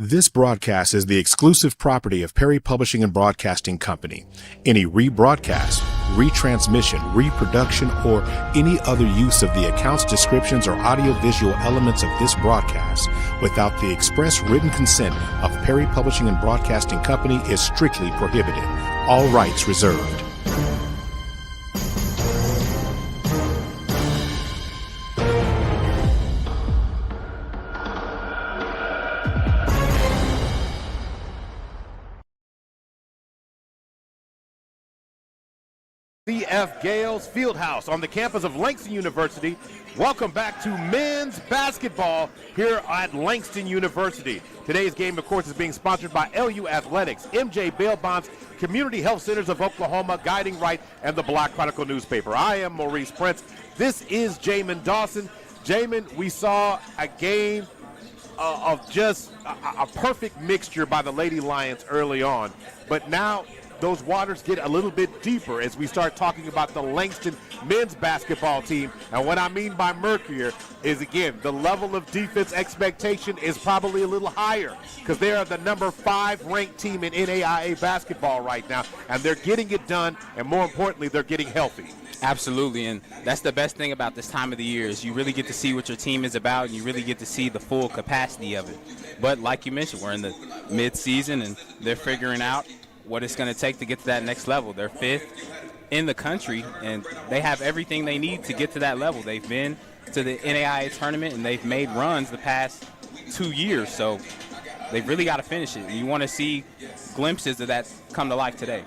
This broadcast is the exclusive property of Perry Publishing and Broadcasting Company. Any rebroadcast, retransmission, reproduction, or any other use of the accounts, descriptions, or audiovisual elements of this broadcast without the express written consent of Perry Publishing and Broadcasting Company is strictly prohibited. All rights reserved. C.F. Gales Fieldhouse on the campus of Langston University. Welcome back to men's basketball here at Langston University. Today's game, of course, is being sponsored by LU Athletics, MJ Bail Bonds, Community Health Centers of Oklahoma, Guiding Right, and the Black Chronicle newspaper. I am Maurice Prince. This is Jamin Dawson. Jamin, we saw a game of just a perfect mixture by the Lady Lions early on, but now those waters get a little bit deeper as we start talking about the Langston men's basketball team. And what I mean by murkier is, again, the level of defense expectation is probably a little higher because they are the number 5 ranked team in NAIA basketball right now, and they're getting it done, and more importantly, they're getting healthy. Absolutely, and that's the best thing about this time of the year is you really get to see what your team is about, and you really get to see the full capacity of it. But like you mentioned, we're in the mid-season, and they're figuring out what it's going to take to get to that next level. They're 5th in the country, and they have everything they need to get to that level. They've been to the NAIA tournament, and they've made runs the past 2 years, so they've really got to finish it. And you want to see glimpses of that come to life today.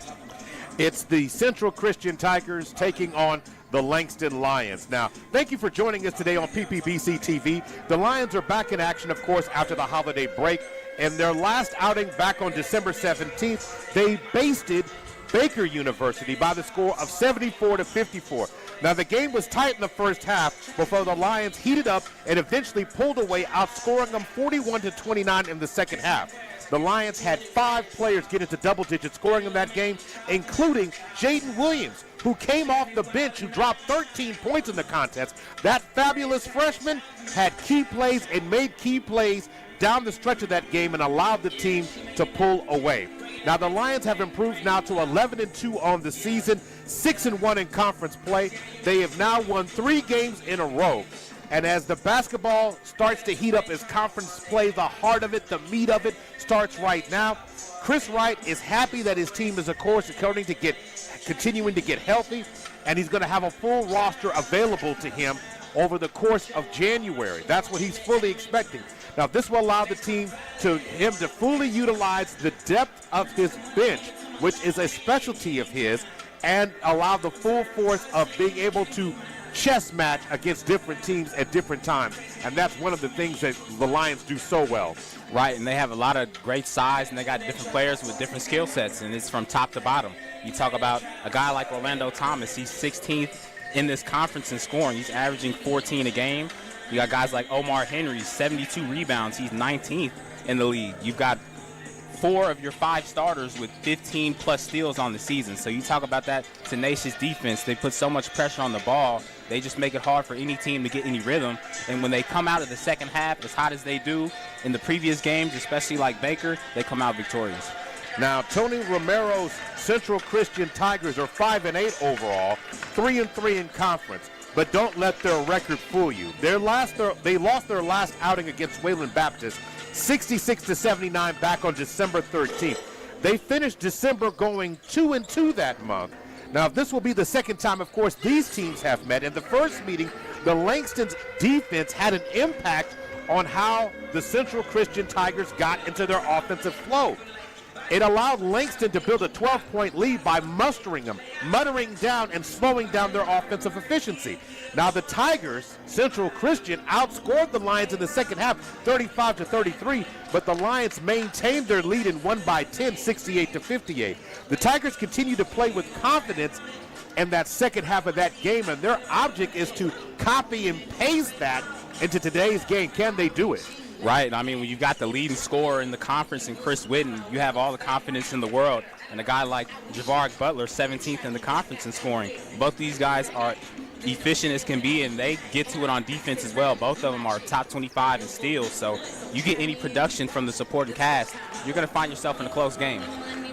It's the Central Christian Tigers taking on the Langston Lions. Now, thank you for joining us today on PPBC TV. The Lions are back in action, of course, after the holiday break. In their last outing back on December 17th, they basted Baker University by the score of 74-54. Now, the game was tight in the first half before the Lions heated up and eventually pulled away, outscoring them 41-29 in the second half. The Lions had 5 players get into double digit scoring in that game, including Jaden Williams, who came off the bench, who dropped 13 points in the contest. That fabulous freshman had key plays and made key plays down the stretch of that game and allowed the team to pull away. Now, the Lions have improved now to 11-2 on the season, 6-1 in conference play. They have now won 3 games in a row. And as the basketball starts to heat up, as conference play, the heart of it, the meat of it, starts right now. Chris Wright is happy that his team is, of course, continuing to get healthy, and he's going to have a full roster available to him over the course of January. That's what he's fully expecting. Now, this will allow him to fully utilize the depth of his bench, which is a specialty of his, and allow the full force of being able to chess match against different teams at different times. And that's one of the things that the Lions do so well. Right, and they have a lot of great size, and they got different players with different skill sets, and it's from top to bottom. You talk about a guy like Orlando Thomas. He's 16th in this conference in scoring. He's averaging 14 a game. You got guys like Omar Henry, 72 rebounds. He's 19th in the league. You've got 4 of your 5 starters with 15-plus steals on the season. So you talk about that tenacious defense. They put so much pressure on the ball. They just make it hard for any team to get any rhythm. And when they come out of the second half as hot as they do in the previous games, especially like Baker, they come out victorious. Now, Tony Romero's Central Christian Tigers are 5-8 overall, 3-3 in conference. But don't let their record fool you. They lost their last outing against Wayland Baptist, 66-79 back on December 13th. They finished December going 2-2 that month. Now, this will be the second time, of course, these teams have met. In the first meeting, the Langston's defense had an impact on how the Central Christian Tigers got into their offensive flow. It allowed Langston to build a 12-point lead by mustering them, muttering down and slowing down their offensive efficiency. Now the Tigers, Central Christian, outscored the Lions in the second half 35-33, but the Lions maintained their lead and won by 10, 68-58. The Tigers continue to play with confidence in that second half of that game, and their object is to copy and paste that into today's game. Can they do it? Right. I mean, when you've got the leading scorer in the conference in Chris Whitten, you have all the confidence in the world. And a guy like Javaric Butler, 17th in the conference in scoring. Both these guys are efficient as can be, and they get to it on defense as well. Both of them are top 25 in steals, so you get any production from the supporting cast, you're going to find yourself in a close game.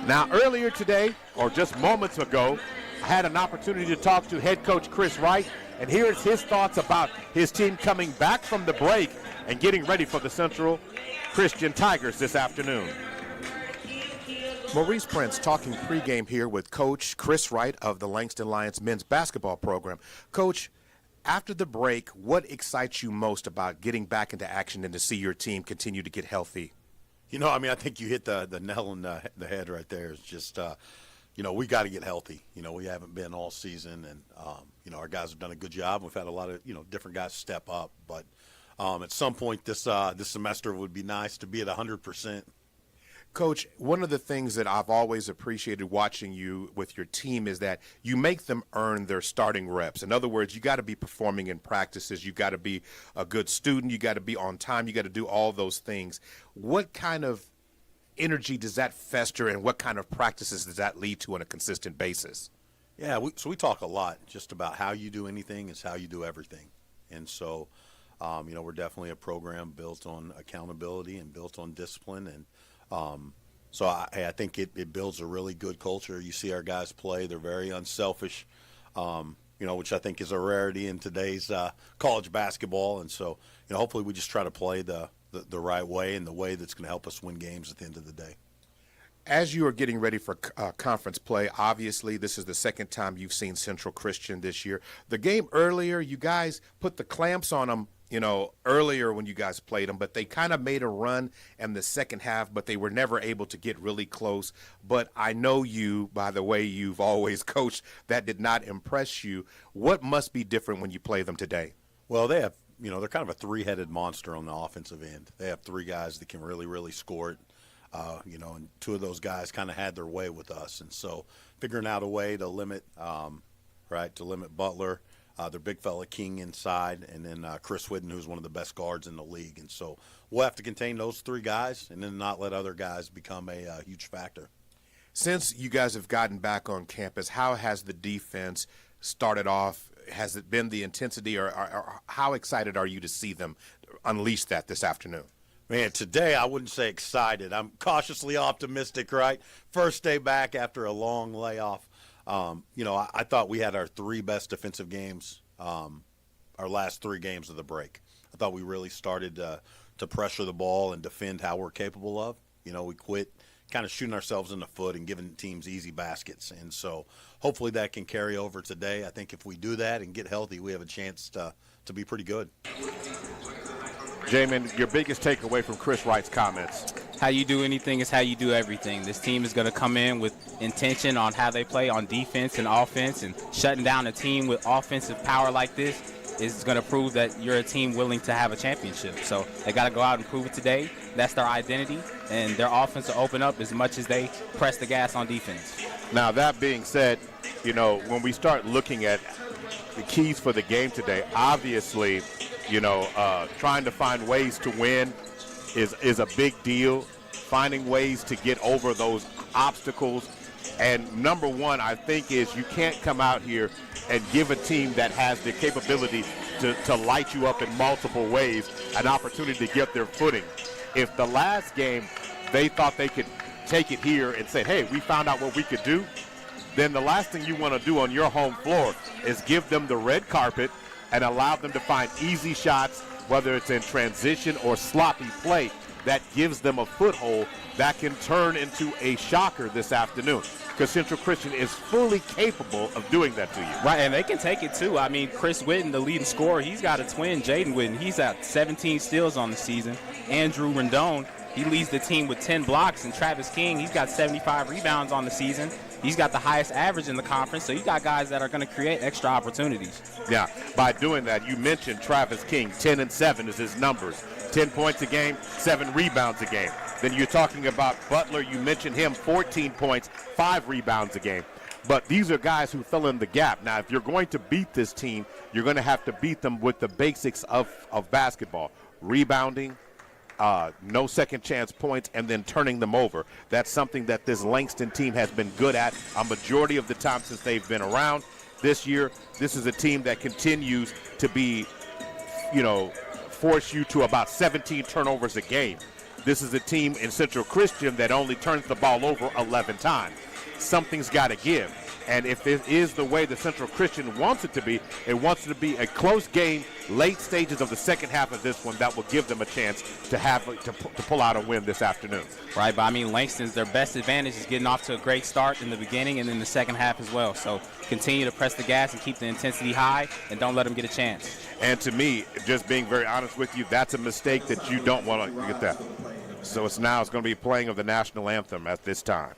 Now, earlier today, or just moments ago, I had an opportunity to talk to head coach Chris Wright, and here's his thoughts about his team coming back from the break and getting ready for the Central Christian Tigers this afternoon. Maurice Prince talking pregame here with Coach Chris Wright of the Langston Lions men's basketball program. Coach, after the break, what excites you most about getting back into action and to see your team continue to get healthy? You know, I mean, I think you hit the nail on the head right there. It's just, you know, we got to get healthy. You know, we haven't been all season, and, you know, our guys have done a good job. We've had a lot of, you know, different guys step up. But at some point this semester would be nice to be at 100%. Coach, one of the things that I've always appreciated watching you with your team is that you make them earn their starting reps. In other words, you got to be performing in practices. You got to be a good student. You got to be on time. You got to do all those things. What kind of energy does that fester, and what kind of practices does that lead to on a consistent basis? Yeah, so we talk a lot just about how you do anything is how you do everything. And so, you know, we're definitely a program built on accountability and built on discipline, and so I think it builds a really good culture. You see our guys play; they're very unselfish, you know, which I think is a rarity in today's college basketball. And so, you know, hopefully we just try to play the right way and the way that's going to help us win games at the end of the day. As you are getting ready for conference play, obviously this is the second time you've seen Central Christian this year. The game earlier, you guys put the clamps on them, you know, earlier when you guys played them, but they kind of made a run in the second half, but they were never able to get really close. But I know you, by the way you've always coached, that did not impress you. What must be different when you play them today? Well, they have, you know, they're kind of a three-headed monster on the offensive end. They have three guys that can really, really score it. You know, and two of those guys kind of had their way with us. And so figuring out a way to limit, to limit Butler, their big fella King inside, and then Chris Whidden, who's one of the best guards in the league. And so we'll have to contain those three guys and then not let other guys become a huge factor. Since you guys have gotten back on campus, how has the defense started off? Has it been the intensity, or how excited are you to see them unleash that this afternoon? Man, today I wouldn't say excited. I'm cautiously optimistic, right? First day back after a long layoff. You know, I thought we had our three best defensive games, our last three games of the break. I thought we really started to pressure the ball and defend how we're capable of. You know, we quit kind of shooting ourselves in the foot and giving teams easy baskets. And so hopefully that can carry over today. I think if we do that and get healthy, we have a chance to be pretty good. Jamin, your biggest takeaway from Chris Wright's comments? How you do anything is how you do everything. This team is going to come in with intention on how they play on defense and offense, and shutting down a team with offensive power like this is going to prove that you're a team willing to have a championship. So they got to go out and prove it today. That's their identity, and their offense will open up as much as they press the gas on defense. Now, that being said, you know, when we start looking at the keys for the game today, obviously, you know, trying to find ways to win is a big deal. Finding ways to get over those obstacles. And number one, I think, is you can't come out here and give a team that has the capability to light you up in multiple ways an opportunity to get their footing. If the last game they thought they could take it here and say, hey, we found out what we could do, then the last thing you want to do on your home floor is give them the red carpet and allow them to find easy shots, whether it's in transition or sloppy play, that gives them a foothold that can turn into a shocker this afternoon. Because Central Christian is fully capable of doing that to you. Right, and they can take it too. I mean, Chris Whidden, the leading scorer, he's got a twin, Jaden Whidden. He's at 17 steals on the season. Andrew Rendon, he leads the team with 10 blocks. And Travis King, he's got 75 rebounds on the season. He's got the highest average in the conference, so you got guys that are going to create extra opportunities. Yeah, by doing that, you mentioned Travis King, 10 and 7 is his numbers. 10 points a game, 7 rebounds a game. Then you're talking about Butler, you mentioned him, 14 points, 5 rebounds a game. But these are guys who fill in the gap. Now, if you're going to beat this team, you're going to have to beat them with the basics of basketball. Rebounding, no second chance points, and then turning them over. That's something that this Langston team has been good at a majority of the time since they've been around. this year. This is a team that continues to be, force you to about 17 turnovers a game. This is a team in Central Christian that only turns the ball over 11 times. Something's got to give. And if it is the way the Central Christian wants it to be, it wants it to be a close game, late stages of the second half of this one, that will give them a chance to pull out a win this afternoon. Right, but Langston's, their best advantage is getting off to a great start in the beginning and in the second half as well. So continue to press the gas and keep the intensity high, and don't let them get a chance. And to me, just being very honest with you, that's a mistake that you don't want to get that. So it's going to be playing of the national anthem at this time.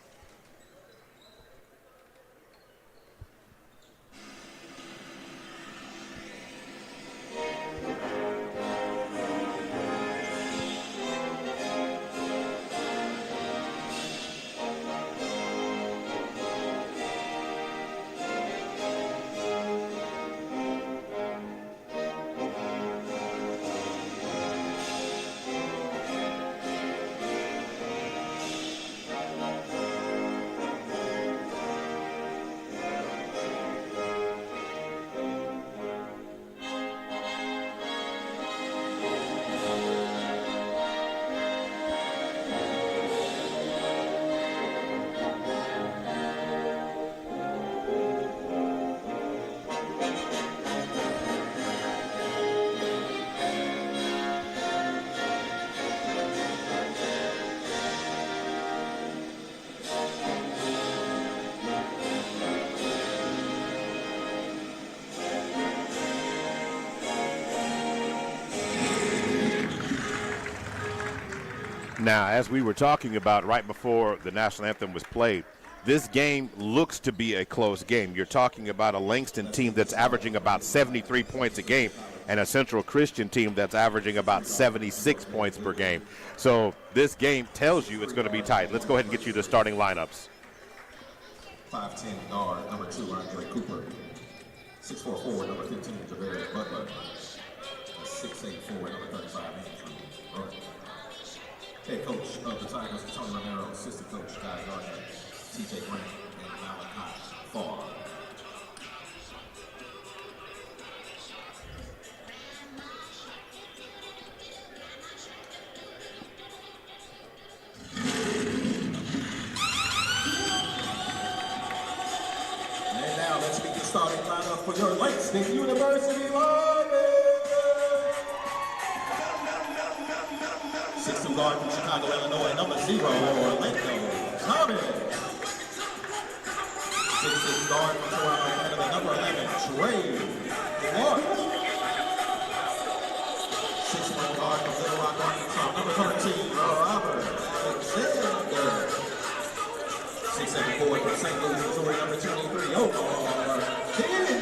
Now, as we were talking about right before the national anthem was played, this game looks to be a close game. You're talking about a Langston team that's averaging about 73 points a game and a Central Christian team that's averaging about 76 points per game. So this game tells you it's going to be tight. Let's go ahead and get you the starting lineups. 5'10" guard, number 2, Andre Cooper. 6'4" forward, number 15, Javarius Butler. 6'8" forward, number 35, Andrew. Head coach of the Tigers, Tony Romero. Assistant coach, Guy Gardner, TJ Grant, and Malachi Farr. And now let's meet the starting lineup for your Langston University Lions. 6'2" guard from Chicago, Illinois, number 0, Orlando Thomas. 6'6" guard from Toronto, Canada, number 11, Trey Clark. 6'1" guard from Little Rock, Arkansas, number 13, Robert Alexander. 6'7" forward from St. Louis, Missouri, number 23, Omar Henry.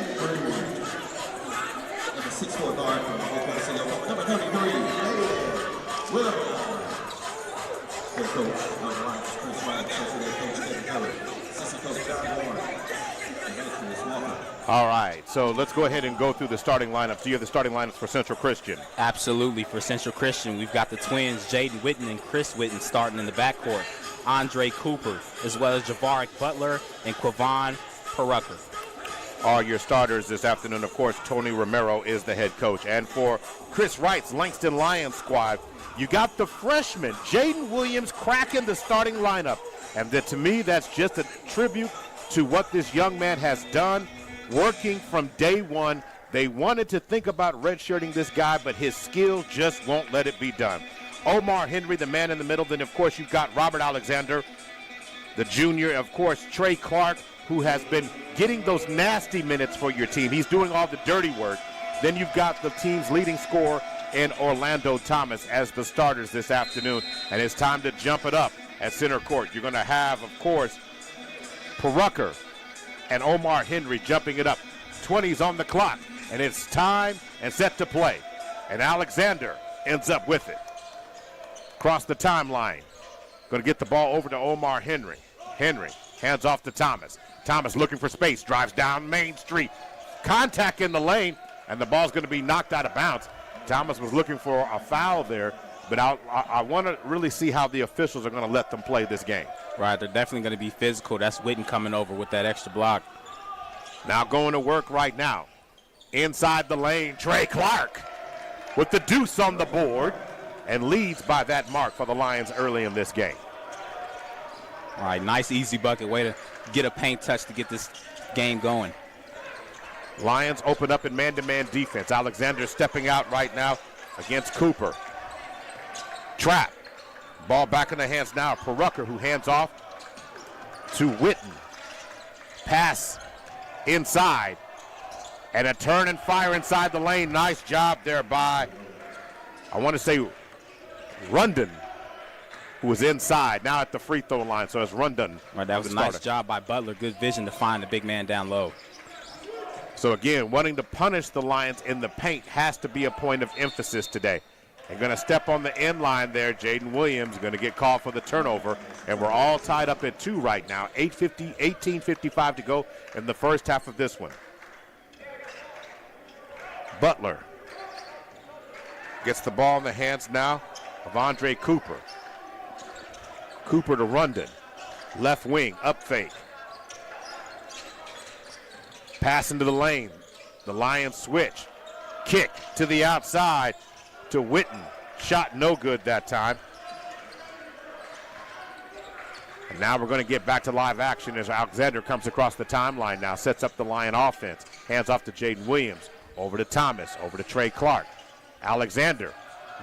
And the 6'4" guard from Oklahoma City, Oklahoma, number 33, Will. Head coach of the Lions, Chris Wright, associate coach Kevin Keller, assistant coach John Warren, and Chris Walker. All right, so let's go ahead and go through the starting lineups. Do you have the starting lineups for Central Christian? Absolutely. For Central Christian, we've got the twins, Jaden Witten and Chris Witten, starting in the backcourt. Andre Cooper, as well as Javarius Butler and Quavon Perucker. Are your starters this afternoon. Of course, Tony Romero is the head coach. And for Chris Wright's Langston Lions squad, you got the freshman, Jaden Williams, cracking the starting lineup. And to me, that's just a tribute to what this young man has done, working from day one. They wanted to think about redshirting this guy, but his skill just won't let it be done. Omar Henry, the man in the middle. Then, of course, you've got Robert Alexander, the junior. Of course, Trey Clark, who has been getting those nasty minutes for your team. He's doing all the dirty work. Then you've got the team's leading scorer in Orlando Thomas as the starters this afternoon. And it's time to jump it up at center court. You're going to have, of course, Perucker and Omar Henry jumping it up. 20's on the clock, and it's time and set to play. And Alexander ends up with it. Across the timeline. Going to get the ball over to Omar Henry. Henry hands off to Thomas. Thomas looking for space, drives down Main Street. Contact in the lane, and the ball's going to be knocked out of bounds. Thomas was looking for a foul there, but I want to really see how the officials are going to let them play this game. Right, they're definitely going to be physical. That's Witten coming over with that extra block. Now going to work right now. Inside the lane, Trey Clark with the deuce on the board and leads by that mark for the Lions early in this game. All right, nice easy bucket. Way to get a paint touch to get this game going. Lions open up in man-to-man defense. Alexander stepping out right now against Cooper. Trap. Ball back in the hands now of Perucker, who hands off to Witten. Pass inside. And a turn and fire inside the lane. Nice job there by, I want to say, Rundon, who was inside, now at the free throw line. So it's Rundon. Right, that was a nice job by Butler. Good vision to find the big man down low. So again, wanting to punish the Lions in the paint has to be a point of emphasis today. And going to step on the end line there, Jaden Williams going to get called for the turnover. And we're all tied up at 2 right now. 18:55 to go in the first half of this one. Butler gets the ball in the hands now of Andre Cooper. Cooper to Rundon. Left wing, up fake. Pass into the lane. The Lions switch. Kick to the outside to Witten. Shot no good that time. And now we're going to get back to live action as Alexander comes across the timeline now. Sets up the Lion offense. Hands off to Jaden Williams. Over to Thomas. Over to Trey Clark. Alexander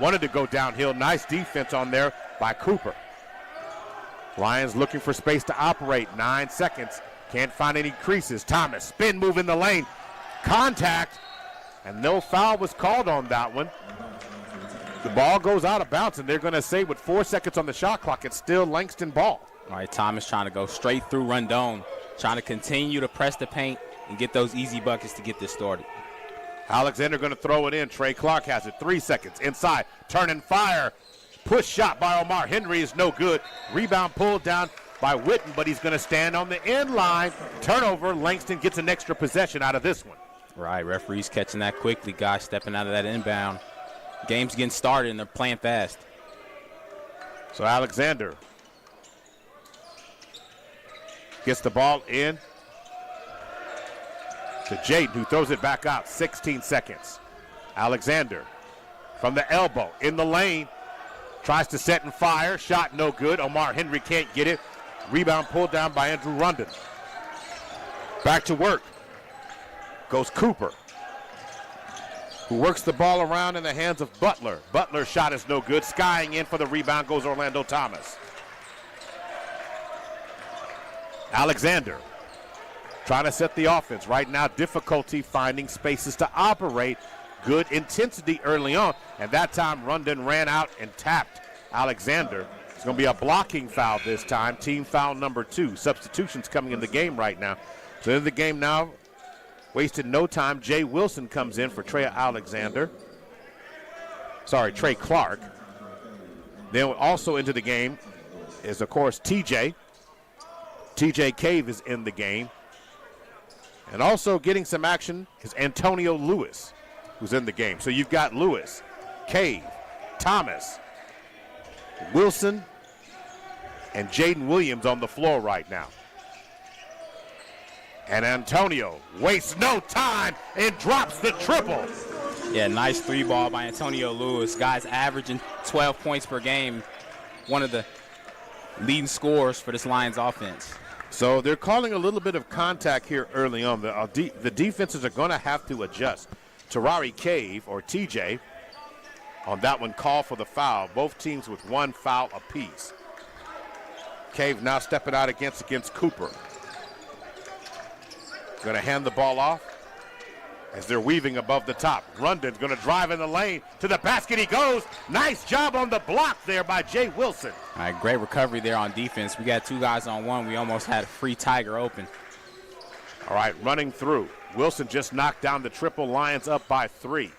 wanted to go downhill. Nice defense on there by Cooper. Lions looking for space to operate. 9 seconds. Can't find any creases. Thomas, spin move in the lane. Contact. And no foul was called on that one. The ball goes out of bounds, and they're going to say with 4 seconds on the shot clock, it's still Langston ball. All right, Thomas trying to go straight through Rundon. Trying to continue to press the paint and get those easy buckets to get this started. Alexander going to throw it in. Trey Clark has it. 3 seconds. Inside. Turn and fire. Push shot by Omar Henry is no good. Rebound pulled down by Witten, but he's going to stand on the end line. Turnover. Langston gets an extra possession out of this one. Right, referees catching that quickly. Guys stepping out of that inbound. Game's getting started, and they're playing fast. So Alexander gets the ball in to Jaden, who throws it back out. 16 seconds. Alexander from the elbow in the lane. Tries to set and fire. Shot no good. Omar Henry can't get it. Rebound pulled down by Andrew Rundon. Back to work goes Cooper, who works the ball around in the hands of Butler. Butler's shot is no good. Skying in for the rebound goes Orlando Thomas. Alexander trying to set the offense. Right now, difficulty finding spaces to operate. Good intensity early on. And that time, Rundon ran out and tapped Alexander. It's going to be a blocking foul this time. Team foul number 2. Substitutions coming in the game right now. So in the game now, wasted no time. Jay Wilson comes in for Trey Clark. Then also into the game is, of course, TJ. TJ Cave is in the game. And also getting some action is Antonio Lewis, who's in the game. So you've got Lewis, Cave, Thomas, Wilson, and Jaden Williams on the floor right now. And Antonio wastes no time and drops the triple. Yeah, nice 3-ball by Antonio Lewis. Guys averaging 12 points per game. One of the leading scorers for this Lions offense. So they're calling a little bit of contact here early on. The defenses are going to have to adjust. Terari Cave, or TJ, on that one, call for the foul. Both teams with 1 foul apiece. Cave now stepping out against Cooper. Going to hand the ball off as they're weaving above the top. Rundon's going to drive in the lane. To the basket he goes. Nice job on the block there by Jay Wilson. All right, great recovery there on defense. We got 2 guys on 1. We almost had a free Tiger open. All right, running through. Wilson just knocked down the triple. Lions up by 3.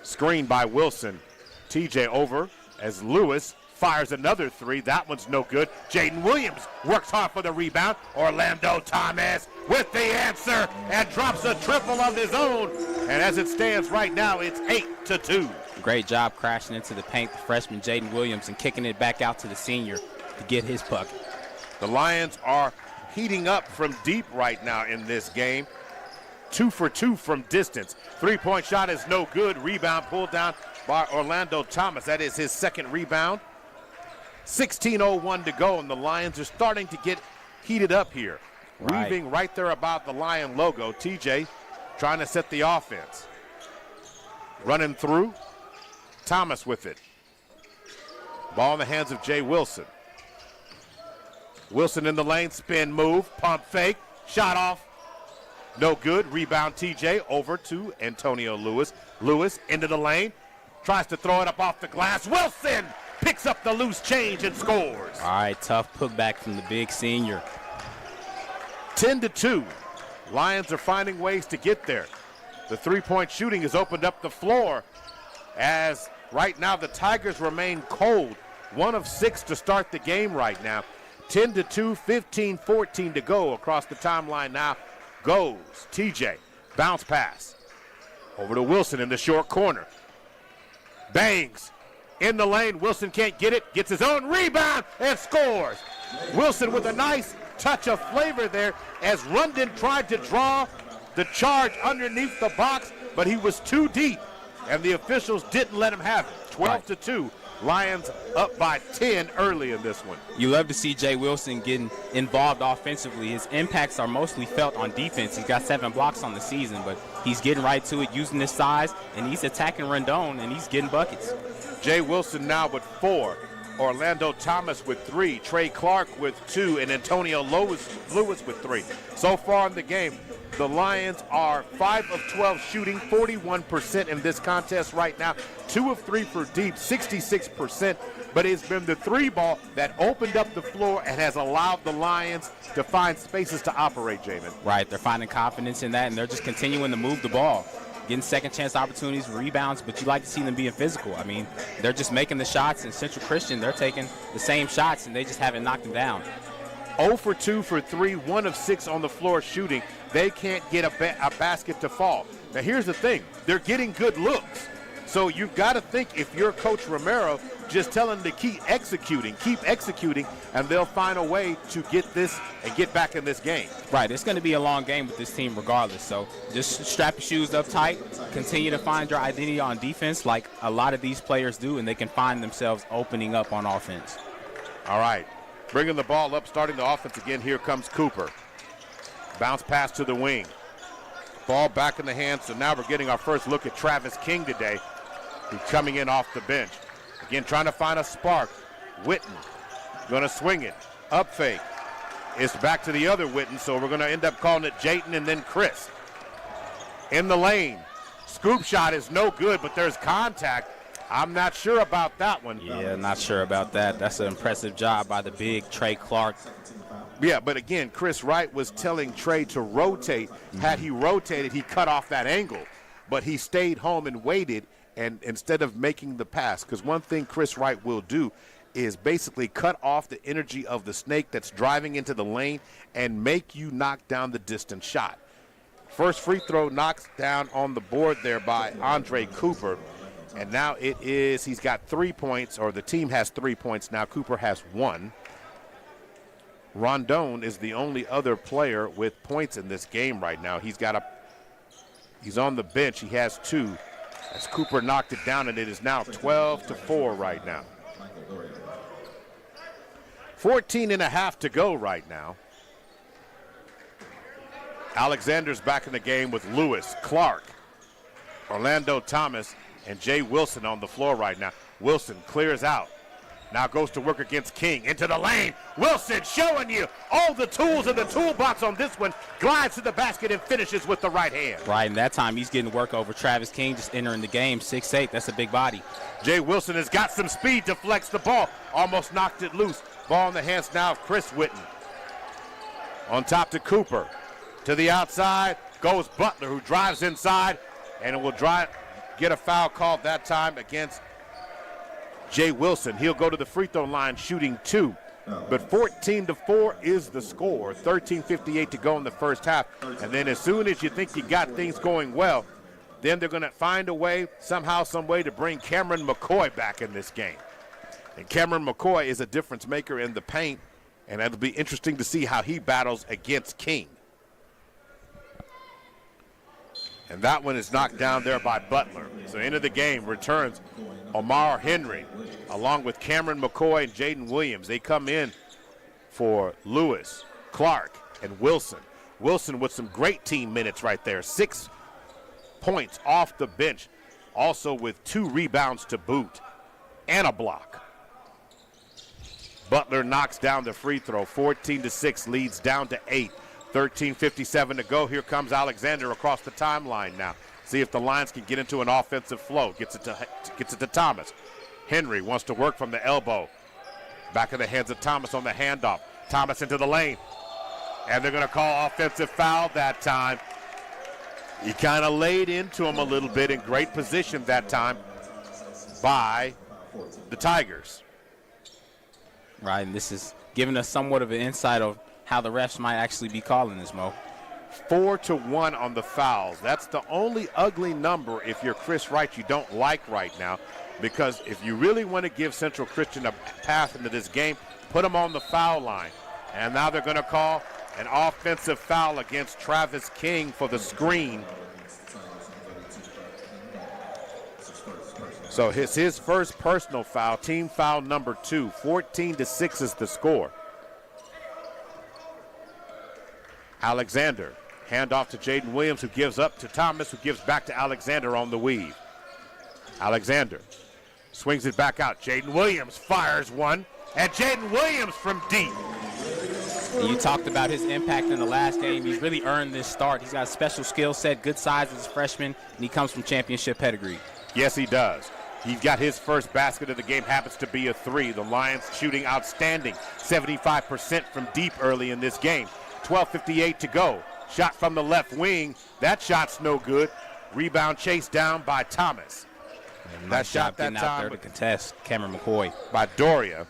Screen by Wilson. TJ over as Lewis fires another 3. That one's no good. Jaden Williams works hard for the rebound. Orlando Thomas with the answer and drops a triple of his own. And as it stands right now, it's 8-2. Great job crashing into the paint, the freshman Jaden Williams, and kicking it back out to the senior to get his bucket. The Lions are heating up from deep right now in this game. 2 for 2 from distance. Three-point shot is no good. Rebound pulled down by Orlando Thomas. That is his second rebound. 16:01 to go, and the Lions are starting to get heated up here. Right. Weaving right there about the Lion logo. TJ trying to set the offense. Running through. Thomas with it. Ball in the hands of Jay Wilson. Wilson in the lane, spin move, pump fake, shot off. No good. Rebound TJ over to Antonio Lewis. Lewis into the lane. Tries to throw it up off the glass. Wilson picks up the loose change and scores. All right, tough putback from the big senior. 10-2. Lions are finding ways to get there. The three-point shooting has opened up the floor as right now the Tigers remain cold. 1 of 6 to start the game right now. 10-2, 15-14 to go across the timeline now. Goes TJ. Bounce pass. Over to Wilson in the short corner. Bangs. In the lane. Wilson can't get it. Gets his own rebound and scores. Wilson with a nice touch of flavor there as Rundon tried to draw the charge underneath the box, but he was too deep, and the officials didn't let him have it. 12-2. Lions up by 10 early in this one. You love to see Jay Wilson getting involved offensively. His impacts are mostly felt on defense. He's got 7 blocks on the season, but he's getting right to it, using his size, and he's attacking Rondon, and he's getting buckets. Jay Wilson now with 4. Orlando Thomas with 3. Trey Clark with 2. And Antonio Lewis with 3. So far in the game, the Lions are 5 of 12 shooting, 41% in this contest right now. 2 of 3 for deep, 66%. But it's been the 3 ball that opened up the floor and has allowed the Lions to find spaces to operate, Jamin. Right, they're finding confidence in that, and they're just continuing to move the ball. Getting second chance opportunities, rebounds, but you like to see them being physical. I mean, they're just making the shots, and Central Christian, they're taking the same shots, and they just haven't knocked them down. 0 for 2 for 3, 1 of 6 on the floor shooting. They can't get a basket to fall. Now, here's the thing. They're getting good looks. So you've got to think, if you're Coach Romero, just tell them to keep executing, and they'll find a way to get this and get back in this game. Right, it's going to be a long game with this team regardless. So just strap your shoes up tight, continue to find your identity on defense like a lot of these players do, and they can find themselves opening up on offense. All right, bringing the ball up, starting the offense again. Here comes Cooper. Bounce pass to the wing. Ball back in the hands, so now we're getting our first look at Travis King today, who's coming in off the bench. Again, trying to find a spark. Witten going to swing it. Up fake. It's back to the other Witten, so we're going to end up calling it Jayton and then Chris. In the lane. Scoop shot is no good, but there's contact. I'm not sure about that one. Yeah, not sure about that. That's an impressive job by the big Trey Clark. Yeah, but again, Chris Wright was telling Trey to rotate. Had he rotated, he cut off that angle. But he stayed home and waited, and instead of making the pass, because one thing Chris Wright will do is basically cut off the energy of the snake that's driving into the lane and make you knock down the distant shot. First free throw knocks down on the board there by Andre Cooper. And now it is, he's got 3 points, or the team has 3 points now. Cooper has 1. Rondon is the only other player with points in this game right now. He's on the bench. He has 2. As Cooper knocked it down, and it is now 12-4 right now. 14.5 to go right now. Alexander's back in the game with Lewis, Clark, Orlando Thomas, and Jay Wilson on the floor right now. Wilson clears out. Now goes to work against King. Into the lane. Wilson showing you all the tools in the toolbox on this one. Glides to the basket and finishes with the right hand. Right, and that time he's getting work over Travis King, just entering the game. 6'8", that's a big body. Jay Wilson has got some speed to flex the ball. Almost knocked it loose. Ball in the hands now of Chris Witten. On top to Cooper. To the outside goes Butler, who drives inside, and will get a foul called that time against Jay Wilson. He'll go to the free throw line shooting 2. But 14-4 is the score. 13:58 to go in the first half. And then as soon as you think you got things going well, then they're going to find a way, somehow, some way, to bring Cameron McCoy back in this game. And Cameron McCoy is a difference maker in the paint. And it'll be interesting to see how he battles against King. And that one is knocked down there by Butler. So into the game returns Omar Henry, along with Cameron McCoy and Jaden Williams. They come in for Lewis, Clark, and Wilson. Wilson with some great team minutes right there. 6 points off the bench, also with 2 rebounds to boot and a block. Butler knocks down the free throw. 14-6, leads down to 8. 13:57 to go. Here comes Alexander across the timeline now. See if the Lions can get into an offensive flow. Gets it to Thomas. Henry wants to work from the elbow. Back in the hands of Thomas on the handoff. Thomas into the lane. And they're going to call offensive foul that time. He kind of laid into him a little bit, in great position that time by the Tigers. Right, and this is giving us somewhat of an insight of how the refs might actually be calling this, Mo. 4-1 on the fouls. That's the only ugly number, if you're Chris Wright, you don't like right now, because if you really want to give Central Christian a path into this game, put them on the foul line. And now they're going to call an offensive foul against Travis King for the screen. So it's his first personal foul, team foul number 2. 14-6 is the score. Alexander, handoff to Jaden Williams, who gives up to Thomas, who gives back to Alexander on the weave. Alexander swings it back out. Jaden Williams fires one, and Jaden Williams from deep. You talked about his impact in the last game. He's really earned this start. He's got a special skill set, good size as a freshman, and he comes from championship pedigree. Yes, he does. He's got his first basket of the game, happens to be a 3. The Lions shooting outstanding, 75% from deep early in this game. 12:58 to go. Shot from the left wing. That shot's no good. Rebound chased down by Thomas. And that shot that time out there to contest Cameron McCoy by Doria,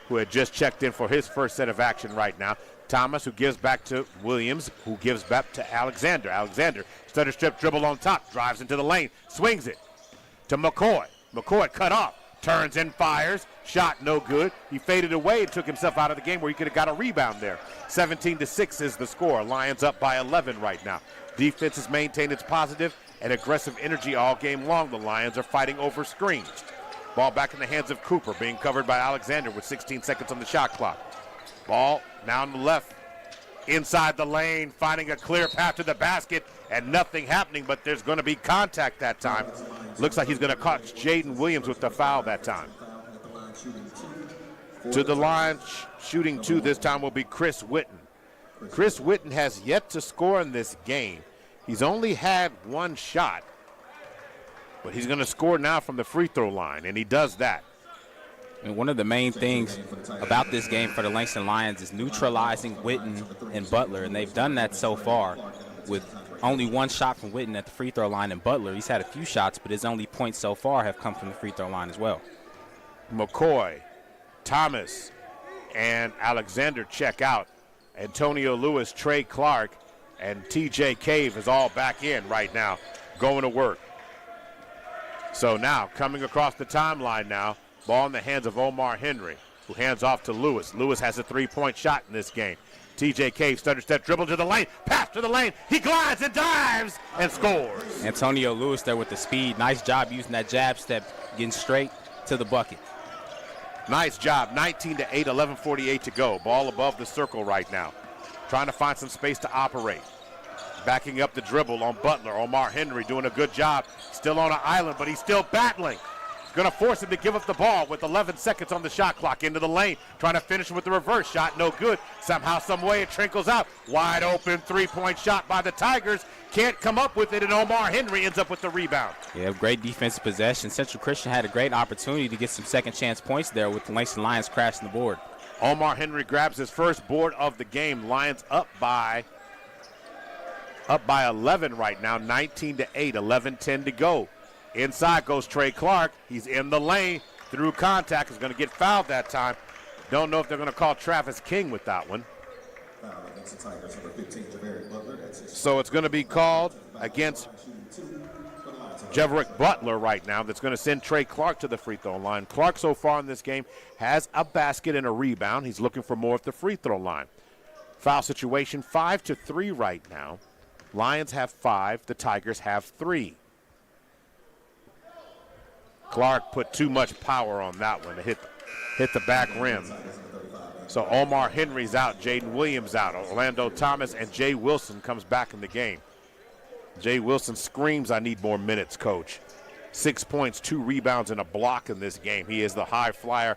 who had just checked in for his first set of action right now. Thomas, who gives back to Williams, who gives back to Alexander. Alexander, stutter strip dribble on top, drives into the lane, swings it to McCoy. McCoy cut off, turns and fires. Shot no good. He faded away and took himself out of the game where he could have got a rebound there. 17-6 is the score. Lions up by 11 right now. Defense has maintained its positive and aggressive energy all game long. The Lions are fighting over screens. Ball back in the hands of Cooper, being covered by Alexander with 16 seconds on the shot clock. Ball now on the left, inside the lane, finding a clear path to the basket, and nothing happening, but there's going to be contact that time. Looks like he's going to catch Jaden Williams with the foul that time. To the line, shooting 2 this time will be Chris Witten. Chris Witten has yet to score in this game. He's only had 1 shot, but he's going to score now from the free throw line, and he does that. And one of the main things about this game for the Langston Lions is neutralizing Witten and Butler, and they've done that so far with only 1 shot from Witten at the free throw line, and Butler, he's had a few shots, but his only points so far have come from the free throw line as well. McCoy, Thomas, and Alexander check out. Antonio Lewis, Trey Clark, and TJ Cave is all back in right now, going to work. So now, coming across the timeline now, ball in the hands of Omar Henry, who hands off to Lewis. Lewis has a 3-point shot in this game. TJ Cave stutter step dribble to the lane, pass to the lane. He glides and dives and scores. Antonio Lewis there with the speed. Nice job using that jab step, getting straight to the bucket. Nice job. 19-8, 11:48 to go. Ball above the circle right now. Trying to find some space to operate. Backing up the dribble on Butler. Omar Henry doing a good job. Still on an island, but he's still battling. Going to force him to give up the ball with 11 seconds on the shot clock. Into the lane, trying to finish with the reverse shot. No good. Somehow, some way, it trickles out. Wide open 3-point shot by the Tigers. Can't come up with it, and Omar Henry ends up with the rebound. Yeah, great defensive possession. Central Christian had a great opportunity to get some second chance points there with the Langston Lions crashing the board. Omar Henry grabs his first board of the game. Lions up by 11 right now. 19-8, 11:10 to go. Inside goes Trey Clark. He's in the lane through contact. Is going to get fouled that time. Don't know if they're going to call Travis King with that one. So it's going to be called against Jeverick Butler right now that's going to send Trey Clark to the free throw line. Clark so far in this game has a basket and a rebound. He's looking for more at the free throw line. Foul situation 5-3 right now. Lions have 5. The Tigers have 3. Clark put too much power on that one to hit the back rim. So Omar Henry's out, Jaden Williams out, Orlando Thomas and Jay Wilson comes back in the game. Jay Wilson screams, "I need more minutes, coach." 6 points, 2 rebounds, and a block in this game. He is the high flyer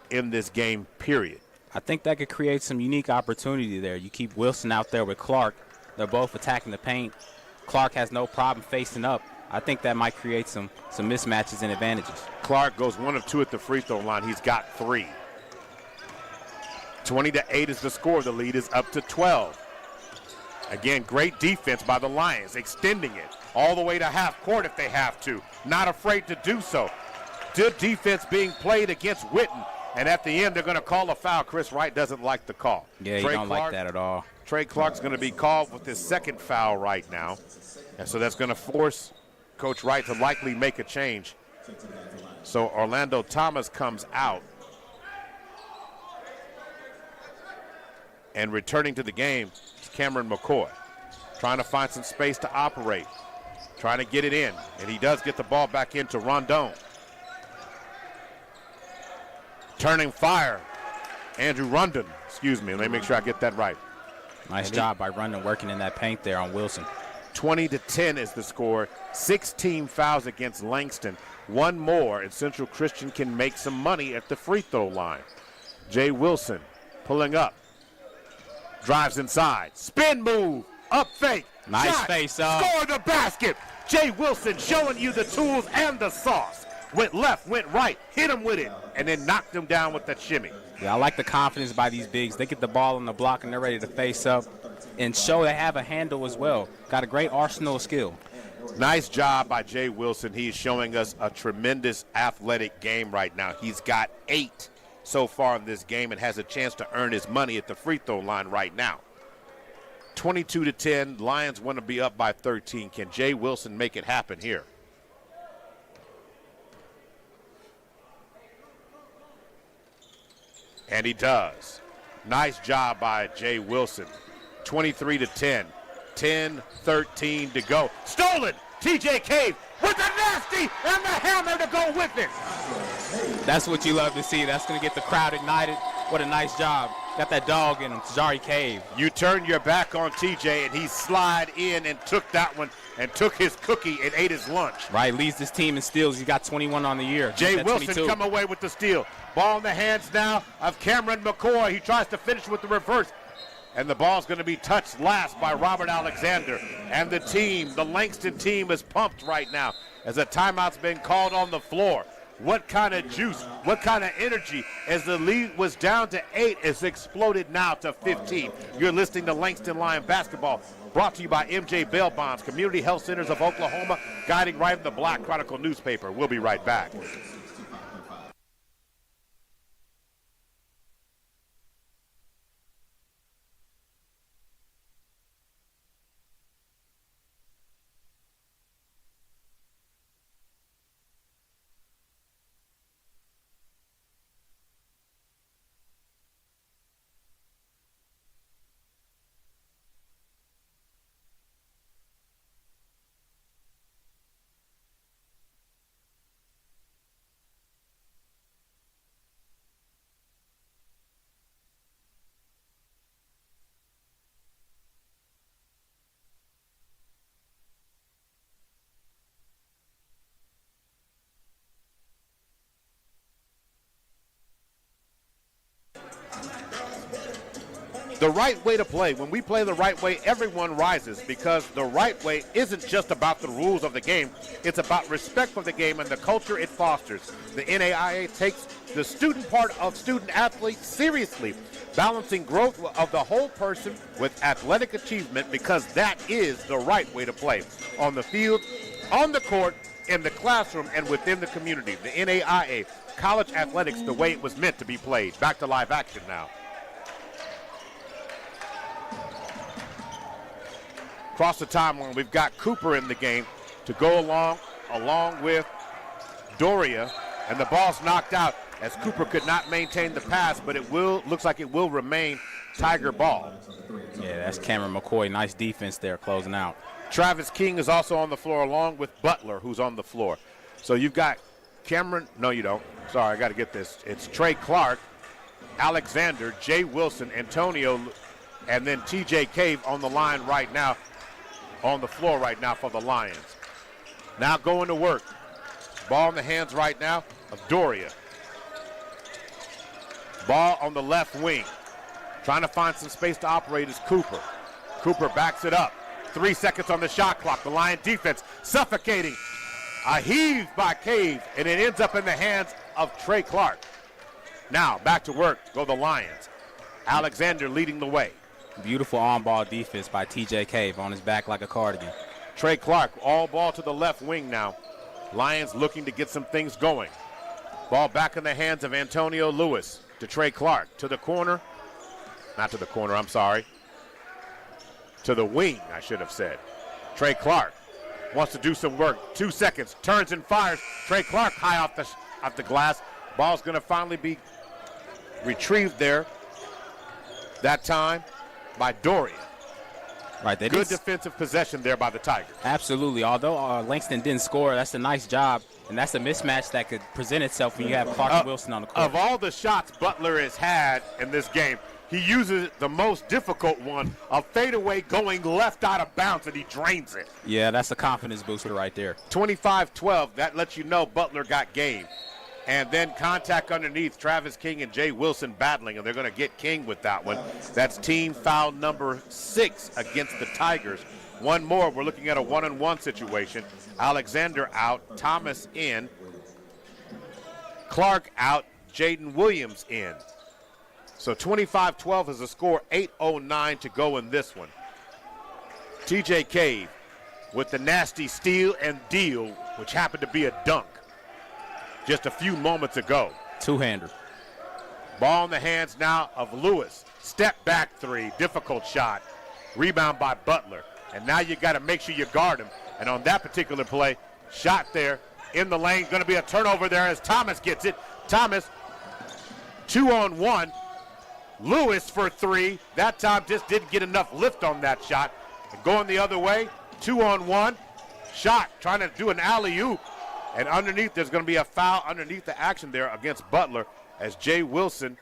in this game, period. I think that could create some unique opportunity there. You keep Wilson out there with Clark. They're both attacking the paint. Clark has no problem facing up. I think that might create some mismatches and advantages. Clark goes 1 of 2 at the free throw line. He's got 3. 20-8 is the score. The lead is up to 12. Again, great defense by the Lions, extending it all the way to half court if they have to. Not afraid to do so. Good defense being played against Witten. And at the end, they're going to call a foul. Chris Wright doesn't like the call. Yeah, you don't like that at all. Trey Clark's going to be called with his second foul right now. And so that's going to force Coach Wright to likely make a change. So Orlando Thomas comes out. And returning to the game is Cameron McCoy, trying to find some space to operate, trying to get it in. And he does get the ball back into Rondon. Turning fire, Andrew Rondon. Excuse me, let me make sure I get that right. Nice job by Rondon working in that paint there on Wilson. 20-10 is the score. 16 fouls against Langston. 1 more, and Central Christian can make some money at the free throw line. Jay Wilson pulling up. Drives inside. Spin move. Up fake. Nice Shot. face up. Score the basket. Jay Wilson showing you the tools and the sauce. Went left, went right, hit him with it, and then knocked him down with that shimmy. Yeah, I like the confidence by these bigs. They get the ball on the block and they're ready to face up and show they have a handle as well. Got a great arsenal of skill. Nice job by Jay Wilson. He's showing us a tremendous athletic game right now. He's got 8 so far in this game and has a chance to earn his money at the free throw line right now. 22-10, Lions want to be up by 13. Can Jay Wilson make it happen here? And he does. Nice job by Jay Wilson. 23-10. 10-13 to go. Stolen! TJ Cave with the nasty and the hammer to go with it. That's what you love to see. That's going to get the crowd ignited. What a nice job. Got that dog in him, Tajari Cave. You turn your back on TJ, and he slid in and took that one and took his cookie and ate his lunch. Right, leads this team in steals. He's got 21 on the year. Jay Wilson 22. come away with the steal. Ball in the hands now of Cameron McCoy. He tries to finish with the reverse. And the ball's going to be touched last by Robert Alexander. And the team, the Langston team, is pumped right now as a timeout's been called on the floor. What kind of juice, what kind of energy as the lead was down to 8, it's exploded now to 15. You're listening to Langston Lion Basketball, brought to you by MJ Bail Bonds, Community Health Centers of Oklahoma, guiding right in the Black Chronicle newspaper. We'll be right back. The right way to play. When we play the right way, everyone rises, because the right way isn't just about the rules of the game. It's about respect for the game and the culture it fosters. The NAIA takes the student part of student athletes seriously, balancing growth of the whole person with athletic achievement, because that is the right way to play. On the field, on the court, in the classroom, and within the community. The NAIA, college athletics the way it was meant to be played. Back to live action now. Across the timeline, we've got Cooper in the game to go along along with Doria, and the ball's knocked out as Cooper could not maintain the pass, but looks like it will remain Tiger ball. Yeah, that's Cameron McCoy. Nice defense there closing out. Travis King is also on the floor along with Butler, who's on the floor. So you've got Cameron, no you don't. Sorry, I got to get this. It's Trey Clark, Alexander, Jay Wilson, Antonio, and then TJ Cave on the line right now, on the floor right now for the Lions. Now going to work. Ball in the hands right now of Doria. Ball on the left wing. Trying to find some space to operate is Cooper. Cooper backs it up. 3 seconds on the shot clock. The Lion defense suffocating. A heave by Cave, and it ends up in the hands of Trey Clark. Now back to work go the Lions. Alexander leading the way. Beautiful on-ball defense by TJ Cave on his back like a cardigan. Trey Clark, all ball to the left wing now. Lions looking to get some things going. Ball back in the hands of Antonio Lewis to Trey Clark. To the corner. Not to the corner, I'm sorry. To the wing, I should have said. Trey Clark wants to do some work. 2 seconds, turns and fires. Trey Clark high off the glass. Ball's going to finally be retrieved there. That time by Doria. Right, good defensive possession there by the Tigers. Absolutely. Although Langston didn't score, that's a nice job, and that's a mismatch that could present itself when you have Clark and Wilson on the court. Of all the shots Butler has had in this game, he uses the most difficult one, a fadeaway going left out of bounds, and he drains it. Yeah, that's a confidence booster right there. 25-12, that lets you know Butler got game. And then contact underneath, Travis King and Jay Wilson battling, and they're going to get King with that one. That's team foul number 6 against the Tigers. One more, we're looking at a 1-on-1 situation. Alexander out, Thomas in, Clark out, Jaden Williams in. So 25-12 is the score, 8:09 to go in this one. TJ Cave with the nasty steal and deal, which happened to be a dunk just a few moments ago. Two-hander. Ball in the hands now of Lewis. Step back three, difficult shot. Rebound by Butler. And now you got to make sure you guard him. And on that particular play, shot there in the lane. Going to be a turnover there as Thomas gets it. Thomas, 2-on-1. Lewis for 3. That time just didn't get enough lift on that shot. And going the other way, 2-on-1. Shot, trying to do an alley-oop. And underneath, there's going to be a foul underneath the action there against Butler as Jay Wilson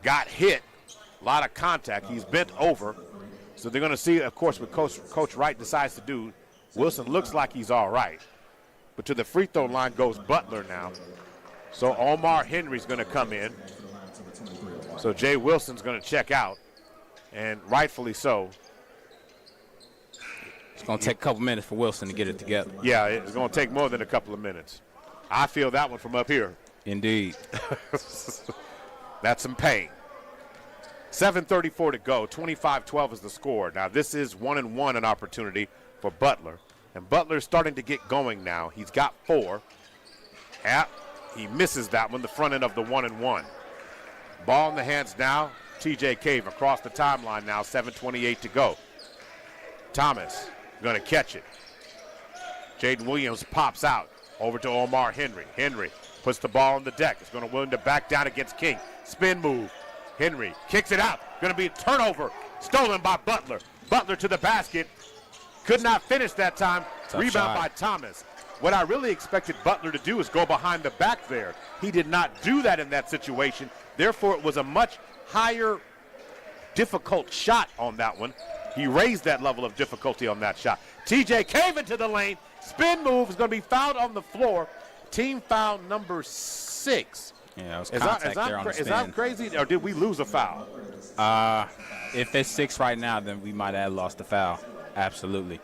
got hit. A lot of contact. He's bent over. So they're going to see, of course, what Coach Wright decides to do. Wilson looks like he's all right. But to the free throw line goes Butler now. So Omar Henry's going to come in. So Jay Wilson's going to check out, and rightfully so. It's going to take a couple minutes for Wilson to get it together. Yeah, it's going to take more than a couple of minutes. I feel that one from up here. Indeed. That's some pain. 7:34 to go. 25-12 is the score. Now, this is 1-and-1 an opportunity for Butler. And Butler's starting to get going now. He's got 4. He misses that one, the front end of the 1-and-1. Ball in the hands now. TJ Cave across the timeline now. 7:28 to go. Thomas going to catch it. Jaden Williams pops out over to Omar Henry. Henry puts the ball on the deck. Is going to willing to back down against King. Spin move. Henry kicks it out. Going to be a turnover. Stolen by Butler. Butler to the basket. Could not finish that time. Tough Rebound shot by Thomas. What I really expected Butler to do is go behind the back there. He did not do that in that situation. Therefore, it was a much higher difficult shot on that one. He raised that level of difficulty on that shot. TJ Cave into the lane. Spin move is going to be fouled on the floor. Team foul number 6. Yeah, it was contact there on the spin. Is that crazy, or did we lose a foul? If it's 6 right now, then we might have lost the foul. Absolutely.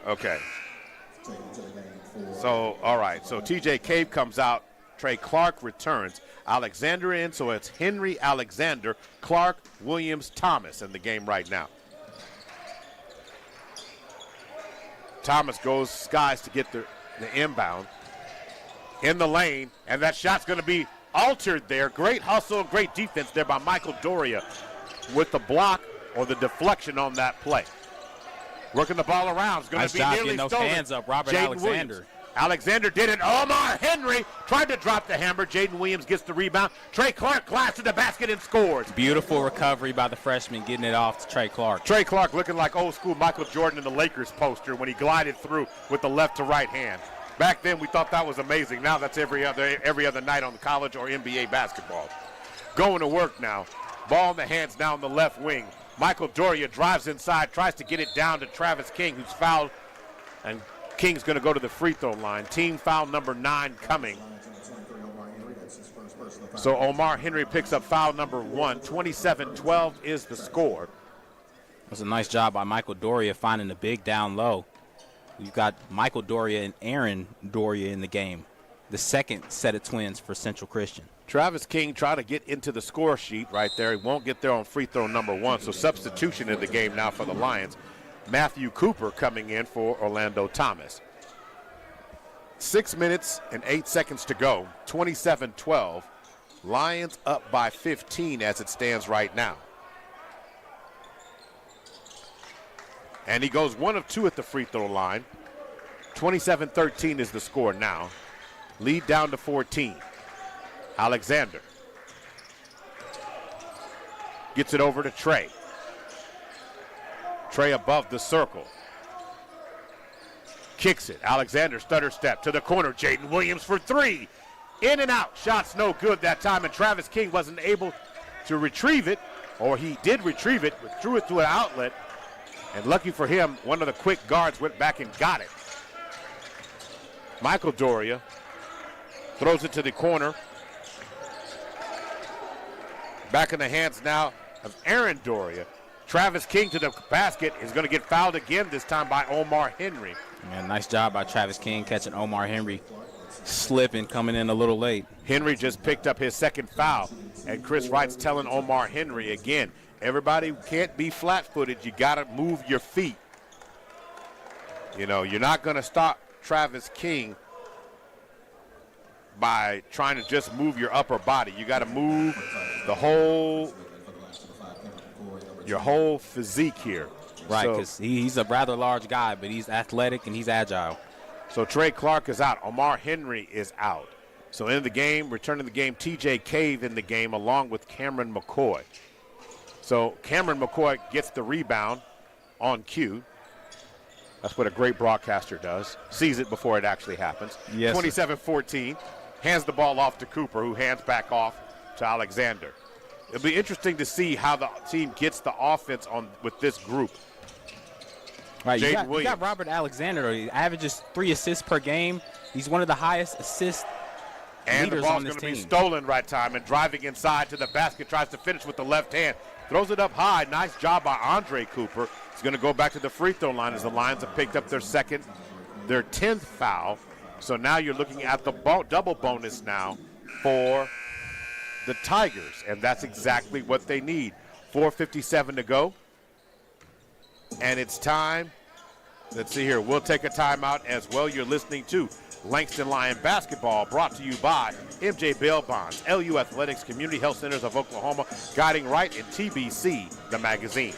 Okay. So, all right. So TJ Cave comes out. Trey Clark returns. Alexander in, so it's Henry, Alexander, Clark, Williams, Thomas in the game right now. Thomas goes skies to get the inbound. In the lane, and that shot's going to be altered there. Great hustle, great defense there by Michael Doria with the block or the deflection on that play. Working the ball around. It's going Nice to be job nearly getting those stolen. hands up, Robert Jaden Alexander. Williams. Alexander did it. Omar Henry tried to drop the hammer. Jaden Williams gets the rebound. Trey Clark glides to the basket and scores. Beautiful recovery by the freshman, getting it off to Trey Clark. Trey Clark looking like old school Michael Jordan in the Lakers poster when he glided through with the left to right hand. Back then we thought that was amazing. Now that's every other night on the college or NBA basketball. Going to work now. Ball in the hands now on the left wing. Michael Doria drives inside, tries to get it down to Travis King, who's fouled, and King's going to go to the free throw line. Team foul number 9 coming. So Omar Henry picks up foul number 1. 27-12 is the score. It was a nice job by Michael Doria finding the big down low. We've got Michael Doria and Aaron Doria in the game, the second set of twins for Central Christian. Travis King tried to get into the score sheet right there. He won't get there on free throw number 1, so substitution in the game now for the Lions. Matthew Cooper coming in for Orlando Thomas. 6 minutes and 8 seconds to go. 27-12. Lions up by 15 as it stands right now. And he goes 1 of 2 at the free throw line. 27-13 is the score now. Lead down to 14. Alexander gets it over to Trey. Trey above the circle. Kicks it. Alexander stutter step to the corner. Jaden Williams for 3. In and out. Shots no good that time, and Travis King wasn't able to retrieve it, or he did retrieve it, but threw it to an outlet. And lucky for him, one of the quick guards went back and got it. Michael Doria throws it to the corner. Back in the hands now of Aaron Doria. Travis King to the basket is going to get fouled again, this time by Omar Henry. Man, nice job by Travis King catching Omar Henry slipping, coming in a little late. Henry just picked up his second foul, and Chris Wright's telling Omar Henry again, everybody can't be flat-footed. You got to move your feet. You know, you're not going to stop Travis King by trying to just move your upper body. You got to move your whole physique here. Right, because he's a rather large guy, but he's athletic and he's agile. So Trey Clark is out. Omar Henry is out. So in the game, returning the game, TJ Cave in the game along with Cameron McCoy. So Cameron McCoy gets the rebound on cue. That's what a great broadcaster does. Sees it before it actually happens. Yes, 27-14. Hands the ball off to Cooper, who hands back off to Alexander. It'll be interesting to see how the team gets the offense on with this group. Right, you Jaden Williams. got Robert Alexander. He averages 3 assists per game. He's one of the highest assist and leaders the ball's on this going to be team. stolen right time, and driving inside to the basket, tries to finish with the left hand. Throws it up high. Nice job by Andre Cooper. He's going to go back to the free throw line as the Lions have picked up their 10th foul. So now you're looking at the double bonus now for the Tigers, and that's exactly what they need. 4:57 to go, and it's time. Let's see here. We'll take a timeout as well. You're listening to Langston Lion Basketball, brought to you by MJ Bail Bonds, LU Athletics, Community Health Centers of Oklahoma, Guiding Right, and TBC, the magazine.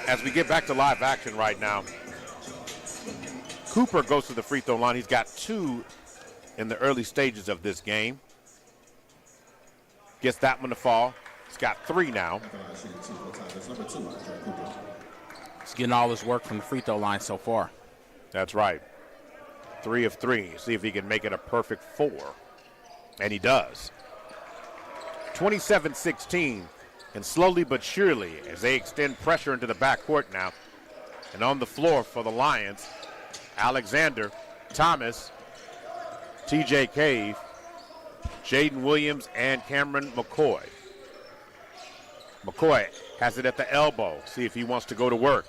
As we get back to live action right now, Cooper goes to the free throw line. He's got 2 in the early stages of this game. Gets that one to fall. He's got 3 now. He's getting all his work from the free throw line so far. That's right. 3 of 3. See if he can make it a perfect 4. And he does. 27-16. And slowly but surely, as they extend pressure into the backcourt now. And on the floor for the Lions, Alexander, Thomas, T.J. Cave, Jaden Williams, and Cameron McCoy. McCoy has it at the elbow. See if he wants to go to work.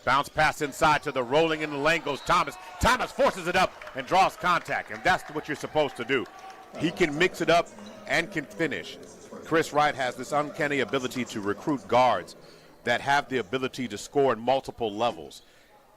Bounce pass inside to the rolling in the lane goes Thomas. Thomas forces it up and draws contact, and that's what you're supposed to do. He can mix it up and can finish. Chris Wright has this uncanny ability to recruit guards that have the ability to score in multiple levels.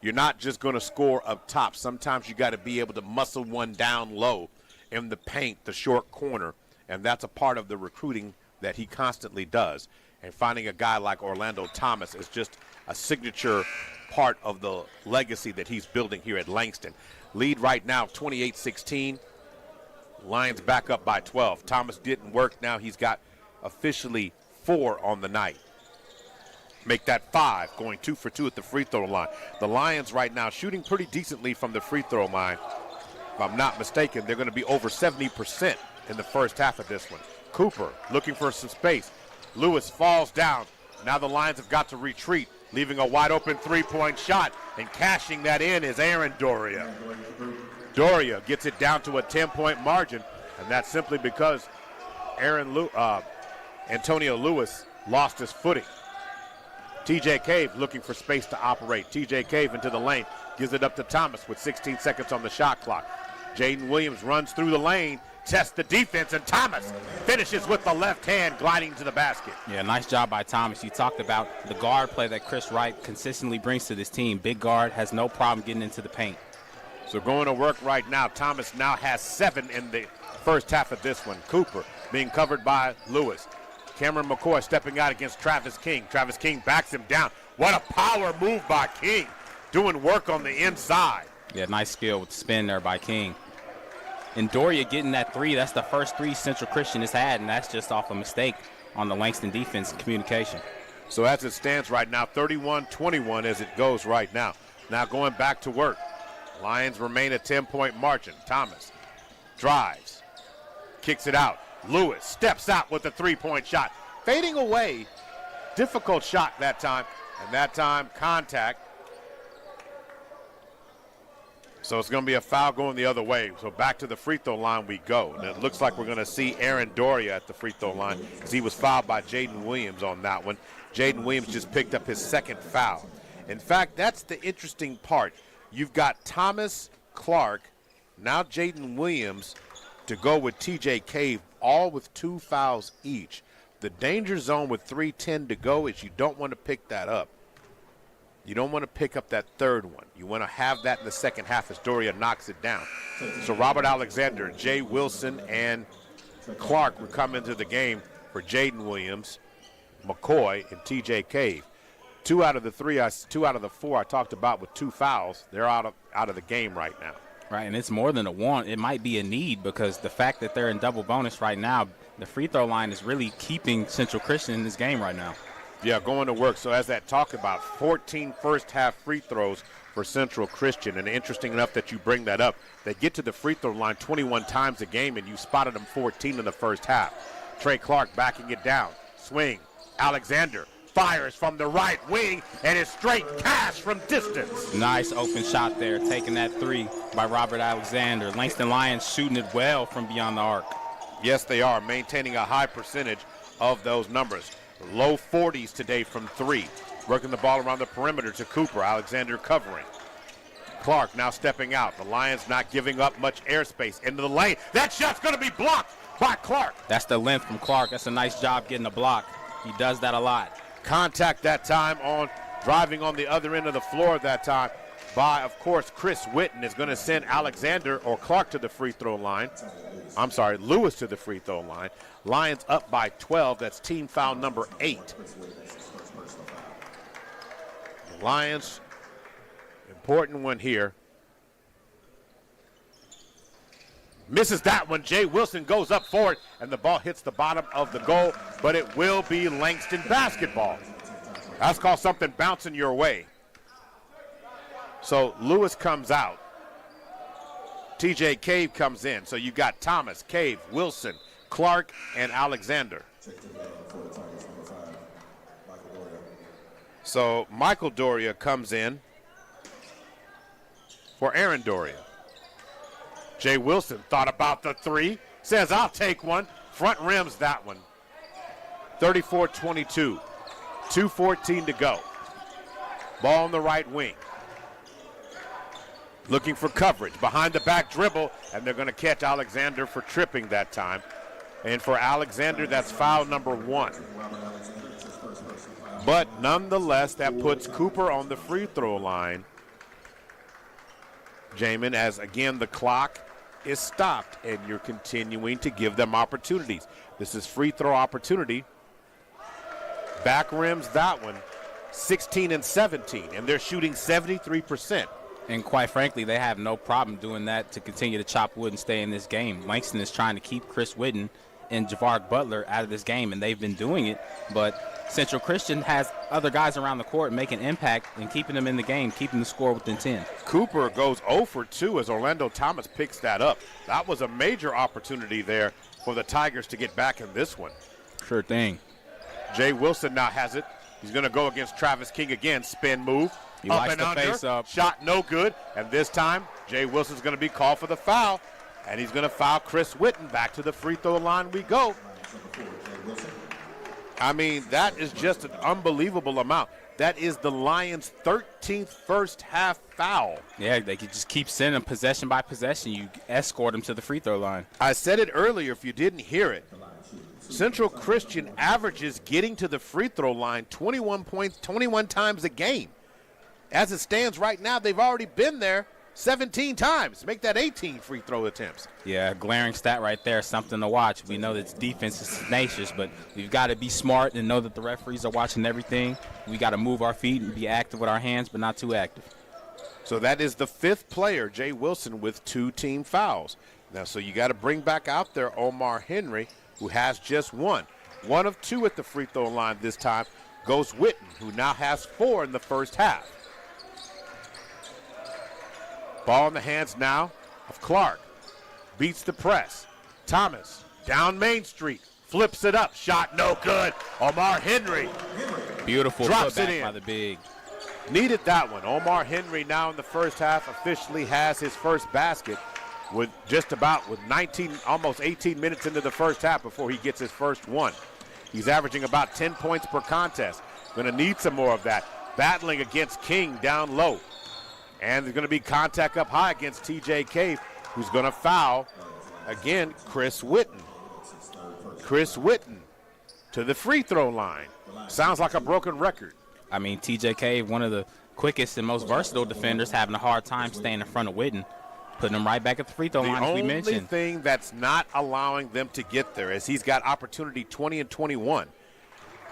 You're not just going to score up top. Sometimes you got to be able to muscle one down low in the paint, the short corner, and that's a part of the recruiting that he constantly does. And finding a guy like Orlando Thomas is just a signature part of the legacy that he's building here at Langston. Lead right now, 28-16. Lions back up by 12. Thomas didn't work. Now he's got officially 4 on the night. Make that 5, going 2 for 2 at the free throw line. The Lions right now shooting pretty decently from the free throw line. If I'm not mistaken, they're going to be over 70% in the first half of this one. Cooper looking for some space. Lewis falls down. Now the Lions have got to retreat, leaving a wide open three-point shot, and cashing that in is Aaron Doria. Doria gets it down to a 10-point margin, and that's simply because Antonio Lewis lost his footing. T.J. Cave looking for space to operate. T.J. Cave into the lane, gives it up to Thomas with 16 seconds on the shot clock. Jaden Williams runs through the lane, tests the defense, and Thomas finishes with the left hand, gliding to the basket. Yeah, nice job by Thomas. You talked about the guard play that Chris Wright consistently brings to this team. Big guard has no problem getting into the paint. So going to work right now. Thomas now has 7 in the first half of this one. Cooper being covered by Lewis. Cameron McCoy stepping out against Travis King. Travis King backs him down. What a power move by King, doing work on the inside. Yeah, nice skill with the spin there by King. And Doria getting that 3, that's the first 3 Central Christian has had, and that's just off a mistake on the Langston defense communication. So as it stands right now, 31-21 as it goes right now. Now going back to work. Lions remain a 10-point margin. Thomas drives, kicks it out. Lewis steps out with a 3-point shot. Fading away. Difficult shot that time, and that time contact. So it's going to be a foul going the other way. So back to the free throw line we go. And it looks like we're going to see Aaron Doria at the free throw line because he was fouled by Jaden Williams on that one. Jaden Williams just picked up his 2nd foul. In fact, that's the interesting part. You've got Thomas, Clark, now Jaden Williams to go with T.J. Cave, all with 2 fouls each. The danger zone with 3:10 to go is you don't want to pick that up. You don't want to pick up that 3rd one. You want to have that in the second half as Doria knocks it down. So Robert Alexander, Jay Wilson, and Clark will come into the game for Jaden Williams, McCoy, and T.J. Cave. 2 out of the 4 I talked about with 2 fouls, they're out of the game right now. Right, and it's more than a want. It might be a need because the fact that they're in double bonus right now, the free throw line is really keeping Central Christian in this game right now. Yeah, going to work. So as that talk about 14 first-half free throws for Central Christian, and interesting enough that you bring that up. They get to the free throw line 21 times a game, and you spotted them 14 in the first half. Trey Clark backing it down. Swing. Alexander fires from the right wing, and it's straight cash from distance. Nice open shot there, taking that 3 by Robert Alexander. Langston Lions shooting it well from beyond the arc. Yes, they are, maintaining a high percentage of those numbers. Low 40s today from 3. Working the ball around the perimeter to Cooper. Alexander covering. Clark now stepping out. The Lions not giving up much airspace into the lane. That shot's going to be blocked by Clark. That's the length from Clark. That's a nice job getting a block. He does that a lot. Contact that time on driving on the other end of the floor that time by, of course, Chris Witten is going to send Alexander or Clark to the free throw line. I'm sorry, Lewis to the free throw line. Lions up by 12. That's team foul number 8. The Lions, important one here. Misses that one. Jay Wilson goes up for it, and the ball hits the bottom of the goal, but it will be Langston basketball. That's called something bouncing your way. So Lewis comes out. TJ Cave comes in. So you got Thomas, Cave, Wilson, Clark, and Alexander. So Michael Doria comes in for Aaron Doria. Jay Wilson thought about the three. Says, I'll take one. Front rims that one. 34-22. 2:14 to go. Ball on the right wing. Looking for coverage. Behind the back dribble, and they're going to catch Alexander for tripping that time. And for Alexander, that's foul number 1. But nonetheless, that puts Cooper on the free throw line. Jamin, as again the clock is stopped, and you're continuing to give them opportunities. This is free throw opportunity. Back rims that one, 16 and 17, and they're shooting 73%. And quite frankly, they have no problem doing that to continue to chop wood and stay in this game. Langston is trying to keep Chris Whitten and Javard Butler out of this game, and they've been doing it. But Central Christian has other guys around the court making impact and keeping them in the game, keeping the score within 10. Cooper goes 0 for 2 as Orlando Thomas picks that up. That was a major opportunity there for the Tigers to get back in this one. Sure thing. Jay Wilson now has it. He's going to go against Travis King again. Spin move. He up likes and the under. face up. Shot no good. And this time, Jay Wilson's going to be called for the foul. And he's going to foul Chris Whitten. Back to the free throw line we go. I mean, that is just an unbelievable amount. That is the Lions' 13th first half foul. Yeah, they could just keep sending them possession by possession. You escort them to the free throw line. I said it earlier if you didn't hear it. Central Christian averages getting to the free throw line 21 points, 21 times a game. As it stands right now, they've already been there 17 times. Make that 18 free throw attempts. Yeah, glaring stat right there, something to watch. We know that defense is tenacious, but we've got to be smart and know that the referees are watching everything. We got to move our feet and be active with our hands, but not too active. So that is the 5th player, Jay Wilson, with 2 team fouls. Now, so you got to bring back out there Omar Henry, who has just 1. 1 of 2 at the free throw line this time goes Whitten, who now has 4 in the first half. Ball in the hands now of Clark. Beats the press. Thomas down Main Street. Flips it up. Shot no good. Omar Henry. Beautiful Drops it putback in. by the big. Needed that one. Omar Henry now in the first half officially has his first basket with just about with 19, almost 18 minutes into the first half before he gets his first one. He's averaging about 10 points per contest. Going to need some more of that. Battling against King down low. And there's going to be contact up high against TJ Cave, who's going to foul, again, Chris Whitten. Chris Whitten to the free throw line. Sounds like a broken record. I mean, TJ Cave, one of the quickest and most versatile defenders, having a hard time staying in front of Whitten, putting him right back at the free throw line, as we mentioned. The only thing that's not allowing them to get there is he's got opportunity 20 and 21.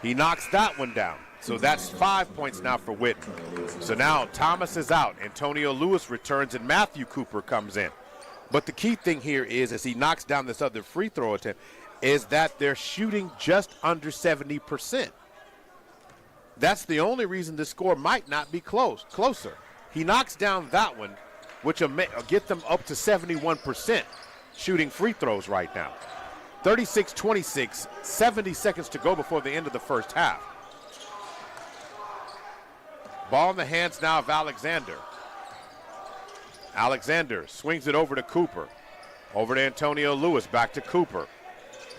He knocks that one down. So that's 5 points now for Whitten. So now Thomas is out. Antonio Lewis returns, and Matthew Cooper comes in. But the key thing here is, as he knocks down this other free throw attempt, is that they're shooting just under 70%. That's the only reason the score might not be closer. He knocks down that one, which will get them up to 71% shooting free throws right now. 36-26, 70 seconds to go before the end of the first half. Ball in the hands now of Alexander. Alexander swings it over to Cooper. Over to Antonio Lewis, back to Cooper.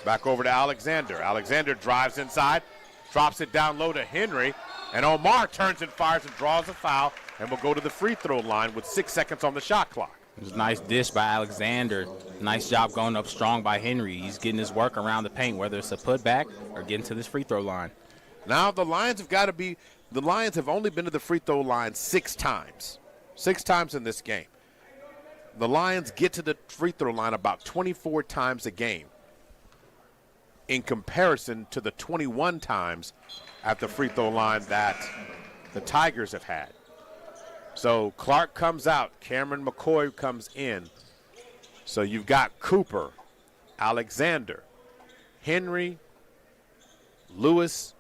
Back over to Alexander. Alexander drives inside, drops it down low to Henry, and Omar turns and fires and draws a foul and will go to the free throw line with 6 seconds on the shot clock. It was a nice dish by Alexander. Nice job going up strong by Henry. He's getting his work around the paint, whether it's a putback or getting to this free throw line. Now the Lions have only been to the free throw line 6 times. 6 times in this game. The Lions get to the free throw line about 24 times a game in comparison to the 21 times at the free throw line that the Tigers have had. So Clark comes out, Cameron McCoy comes in. So you've got Cooper, Alexander, Henry, Lewis,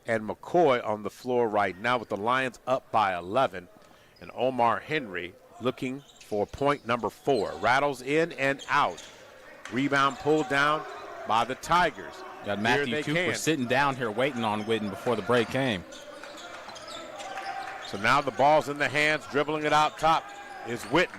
and McCoy on the floor right now with the Lions up by 11. And Omar Henry looking for point number 4. Rattles in and out. Rebound pulled down by the Tigers. Got Matthew Cooper sitting down here waiting on Witten before the break came. So now the ball's in the hands, dribbling it out top is Witten.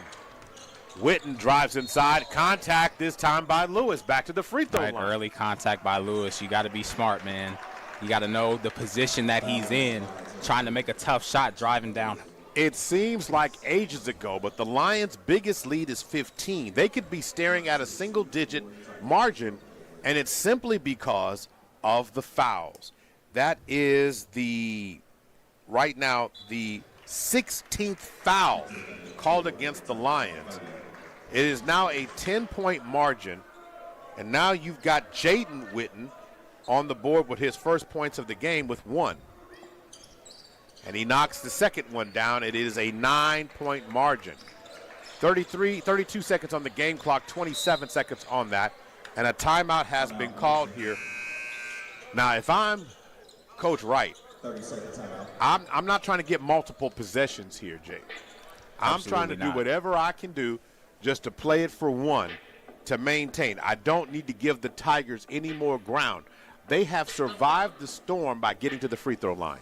Witten drives inside, contact this time by Lewis, back to the free throw line. Early contact by Lewis. You got to be smart, man. You got to know the position that he's in, trying to make a tough shot driving down. It seems like ages ago, but the Lions' biggest lead is 15. They could be staring at a single-digit margin, and it's simply because of the fouls. That is right now the 16th foul called against the Lions. It is now a 10-point margin, and now you've got Jaden Witten on the board with his first points of the game with 1. And he knocks the second one down. It is a 9-point margin. 32 seconds on the game clock, 27 seconds on that, and a timeout has been called here. Now, if I'm Coach Wright, 30-second timeout. I'm not trying to get multiple possessions here, Jake. I'm trying to do whatever I can do just to play it for 1 to maintain. I don't need to give the Tigers any more ground. They have survived the storm by getting to the free throw line.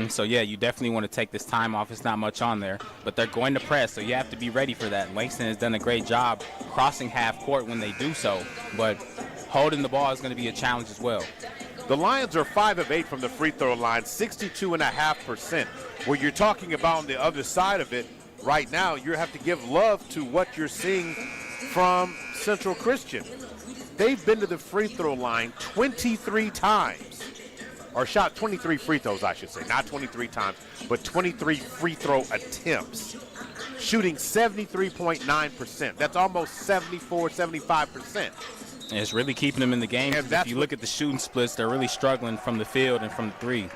So, yeah, you definitely want to take this time off. It's not much on there, but they're going to press, so you have to be ready for that. Langston has done a great job crossing half court when they do so, but holding the ball is going to be a challenge as well. The Lions are 5 of 8 from the free throw line, 62.5%. Where you're talking about on the other side of it right now, you have to give love to what you're seeing from Central Christian. They've been to the free throw line 23 times, or shot 23 free throws, I should say. Not 23 times, but 23 free throw attempts. Shooting 73.9%. That's almost 74, 75%. And it's really keeping them in the game. If you look at the shooting splits, they're really struggling from the field and from the 3.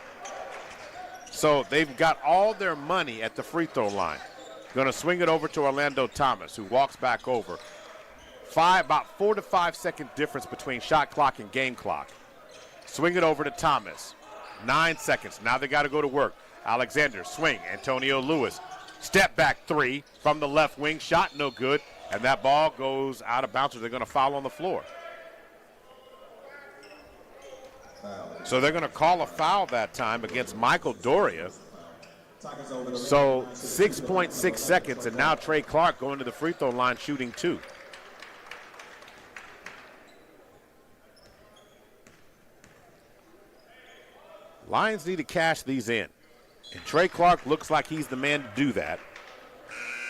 So they've got all their money at the free throw line. Going to swing it over to Orlando Thomas, who walks back over. About 4 to 5 second difference between shot clock and game clock. Swing it over to Thomas. 9 seconds. Now they got to go to work. Alexander, swing. Antonio Lewis. Step back 3 from the left wing. Shot no good. And that ball goes out of bounds. They're going to foul on the floor. So they're going to call a foul that time against Michael Doria. So 6.6 seconds, and now Trey Clark going to the free throw line shooting 2. Lions need to cash these in. And Trey Clark looks like he's the man to do that.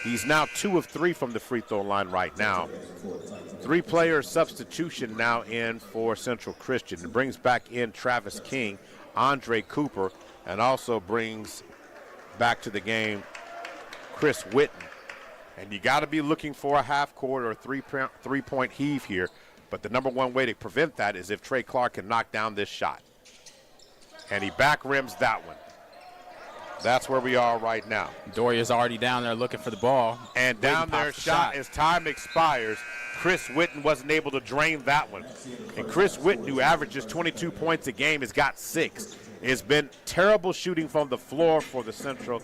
He's now 2 of 3 from the free throw line right now. 3-player substitution now in for Central Christian. It brings back in Travis King, Andre Cooper, and also brings back to the game Chris Witten. And you got to be looking for a half-court or a three-point heave here. But the number one way to prevent that is if Trey Clark can knock down this shot. And he back rims that one. That's where we are right now. Doria's already down there looking for the ball. And down there, shot as time expires. Chris Witten wasn't able to drain that one. And Chris Witten, who averages 22 points a game, has got 6. It's been terrible shooting from the floor for Central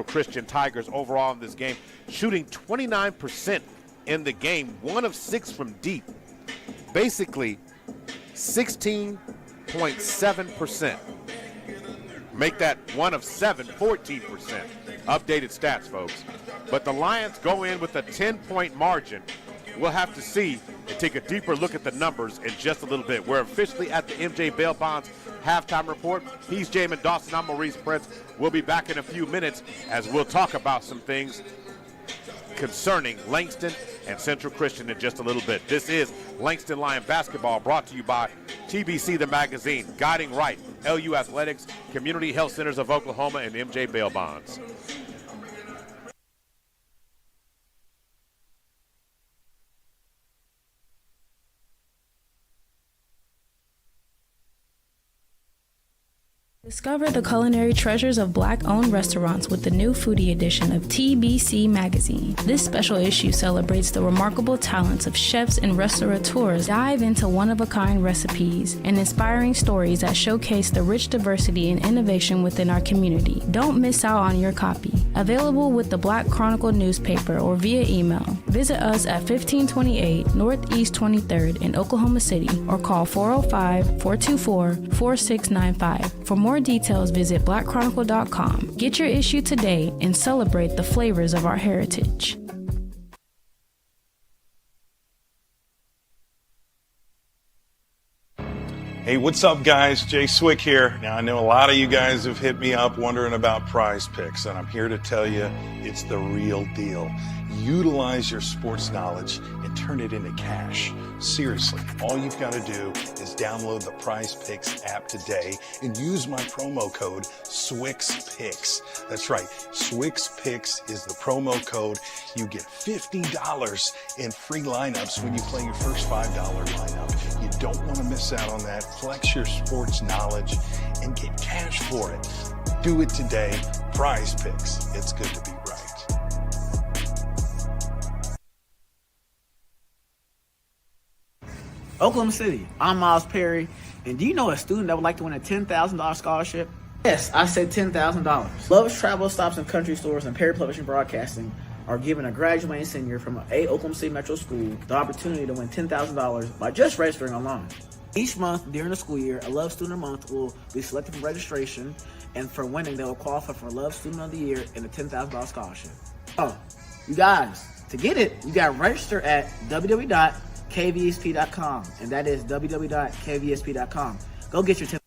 Christian Tigers overall in this game. Shooting 29% in the game, 1 of 6 from deep. Basically, 16.7%. Make that 1 of 7, 14%. Updated stats, folks. But the Lions go in with a 10-point margin. We'll have to see and take a deeper look at the numbers in just a little bit. We're officially at the MJ Bail Bonds halftime report. He's Jamin Dawson. I'm Maurice Prince. We'll be back in a few minutes as we'll talk about some things concerning Langston and Central Christian in just a little bit. This is Langston Lion Basketball, brought to you by TBC the Magazine, Guiding Right, LU Athletics, Community Health Centers of Oklahoma, and MJ Bail Bonds. Discover the culinary treasures of Black-owned restaurants with the new foodie edition of TBC Magazine. This special issue celebrates the remarkable talents of chefs and restaurateurs. Dive into one-of-a-kind recipes and inspiring stories that showcase the rich diversity and innovation within our community. Don't miss out on your copy. Available with the Black Chronicle newspaper or via email. Visit us at 1528 Northeast 23rd in Oklahoma City or call 405-424-4695. For more details, visit blackchronicle.com. Get your issue today and celebrate the flavors of our heritage. Hey, what's up, guys? Jay Swick here. Now, I know a lot of you guys have hit me up wondering about Prize Picks, and I'm here to tell you it's the real deal. Utilize your sports knowledge and turn it into cash. Seriously, all you've got to do is download the Prize Picks app today and use my promo code SWIXPICKS. That's right, SWIXPICKS is the promo code. You get $50 in free lineups when you play your first $5 lineup. You don't want to miss out on that. Flex your sports knowledge and get cash for it. Do it today. Prize Picks. It's good to be right. Oklahoma City, I'm Miles Perry, and do you know a student that would like to win a $10,000 scholarship? Yes, I said $10,000. Love's Travel Stops and Country Stores and Perry Publishing Broadcasting are giving a graduating senior from a Oklahoma City Metro school the opportunity to win $10,000 by just registering online. Each month during the school year, a Love Student of the Month will be selected for registration, and for winning, they will qualify for Love Student of the Year and a $10,000 scholarship. Oh, you guys, to get it, you got to register at www.kvsp.com, and that is www.kvsp.com. Go get your $10,000.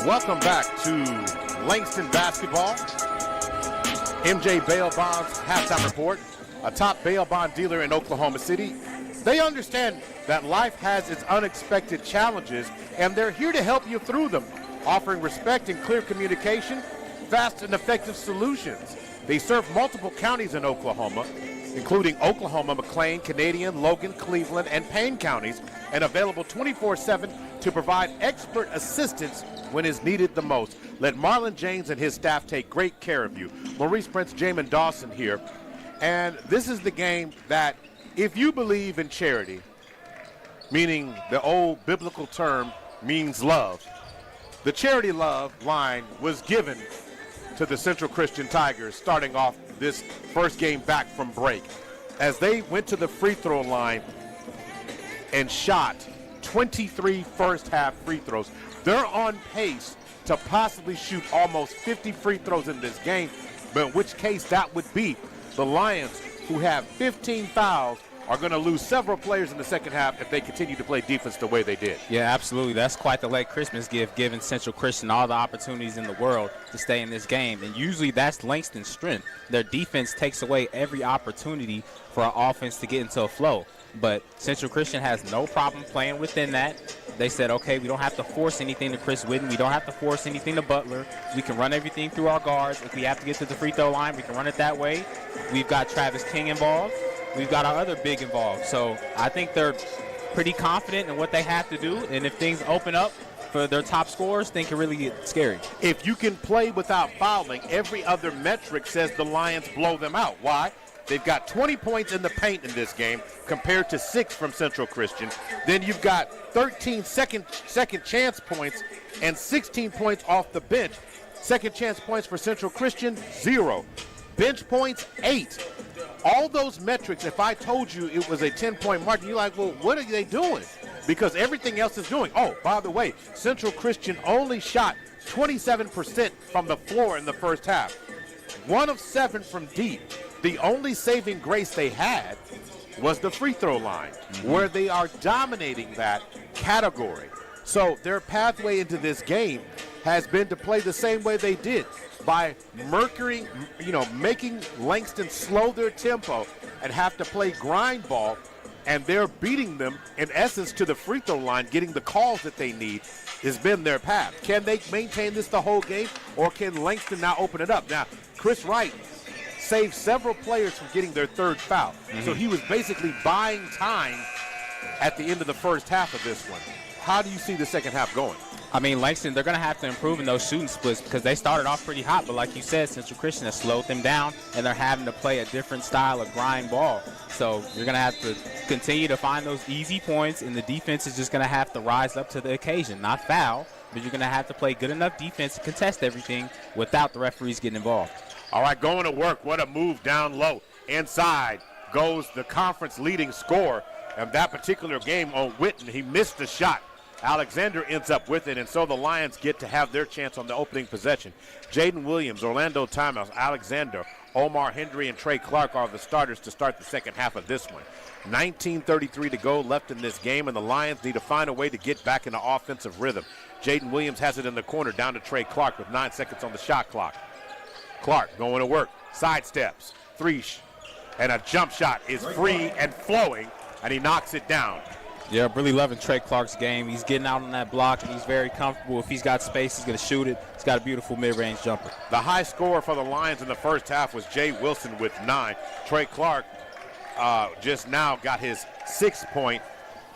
Welcome back to Langston basketball. MJ Bail Bonds halftime report. A top bail bond dealer in Oklahoma City. They understand that life has its unexpected challenges, and they're here to help you through them, offering respect and clear communication, fast and effective solutions. They serve multiple counties in Oklahoma, including Oklahoma, McLean, Canadian, Logan, Cleveland, and Payne counties, and available 24/7 to provide expert assistance when is needed the most. Let Marlon James and his staff take great care of you. Maurice Prince, Jamin Dawson here. And this is the game that if you believe in charity, meaning the old biblical term means love, the charity love line was given to the Central Christian Tigers starting off this first game back from break, as they went to the free throw line and shot 23 first half free throws. They're on pace to possibly shoot almost 50 free throws in this game, but in which case that would be the Lions, who have 15 fouls, are going to lose several players in the second half if they continue to play defense the way they did. Yeah, absolutely. That's quite the late Christmas gift, giving Central Christian all the opportunities in the world to stay in this game. And usually that's Langston's strength. Their defense takes away every opportunity for our offense to get into a flow. But Central Christian has no problem playing within that. They said, okay, we don't have to force anything to Chris Whitten. We don't have to force anything to Butler. We can run everything through our guards. If we have to get to the free throw line, we can run it that way. We've got Travis King involved. We've got our other big involved. So I think they're pretty confident in what they have to do. And if things open up for their top scorers, things can really get scary. If you can play without fouling, every other metric says the Lions blow them out. Why? They've got 20 points in the paint in this game compared to 6 from Central Christian. Then you've got 13 second chance points and 16 points off the bench. Second chance points for Central Christian, 0. Bench points, 8. All those metrics, if I told you it was a 10-point margin, you're like, well, what are they doing? Because everything else is doing. Oh, by the way, Central Christian only shot 27% from the floor in the first half. 1 of 7 from deep. The only saving grace they had was the free throw line, where they are dominating that category. So their pathway into this game has been to play the same way they did, by making Langston slow their tempo and have to play grind ball, and they're beating them, in essence, to the free throw line, getting the calls that they need has been their path. Can they maintain this the whole game, or can Langston now open it up? Now, Chris Wright saved several players from getting their third foul. So he was basically buying time at the end of the first half of this one. How do you see the second half going? I mean, Langston, they're going to have to improve in those shooting splits because they started off pretty hot, but like you said, Central Christian has slowed them down, and they're having to play a different style of grind ball. So you're going to have to continue to find those easy points, and the defense is just going to have to rise up to the occasion, not foul, but you're going to have to play good enough defense to contest everything without the referees getting involved. All right, going to work. What a move down low. Inside goes the conference leading scorer of that particular game on Whitten. He missed the shot. Alexander ends up with it, and so the Lions get to have their chance on the opening possession. Jaden Williams, Orlando Thomas, Alexander, Omar Hendry, and Trey Clark are the starters to start the second half of this one. 19:33 to go left in this game, and the Lions need to find a way to get back into offensive rhythm. Jaden Williams has it in the corner down to Trey Clark with 9 seconds on the shot clock. Clark going to work, sidesteps, 3, and a jump shot is free and flowing, and he knocks it down. Yeah, I'm really loving Trey Clark's game. He's getting out on that block, and he's very comfortable. If he's got space, he's going to shoot it. He's got a beautiful mid-range jumper. The high scorer for the Lions in the first half was Jay Wilson with 9. Trey Clark just now got his 6th point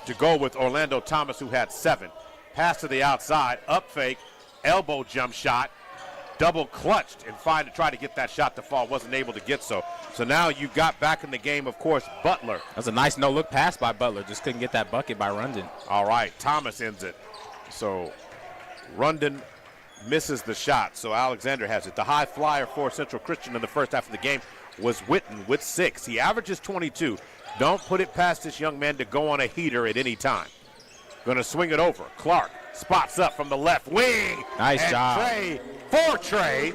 to go with Orlando Thomas, who had 7. Pass to the outside, up fake, elbow jump shot, double clutched and tried to get that shot to fall, wasn't able to get so. So now you got back in the game, of course, Butler. That's a nice no-look pass by Butler. Just couldn't get that bucket by Rundon. All right, Thomas ends it. So Rundon misses the shot, so Alexander has it. The high flyer for Central Christian in the first half of the game was Witten with 6. He averages 22. Don't put it past this young man to go on a heater at any time. Going to swing it over. Clark spots up from the left wing. Nice job. Trey.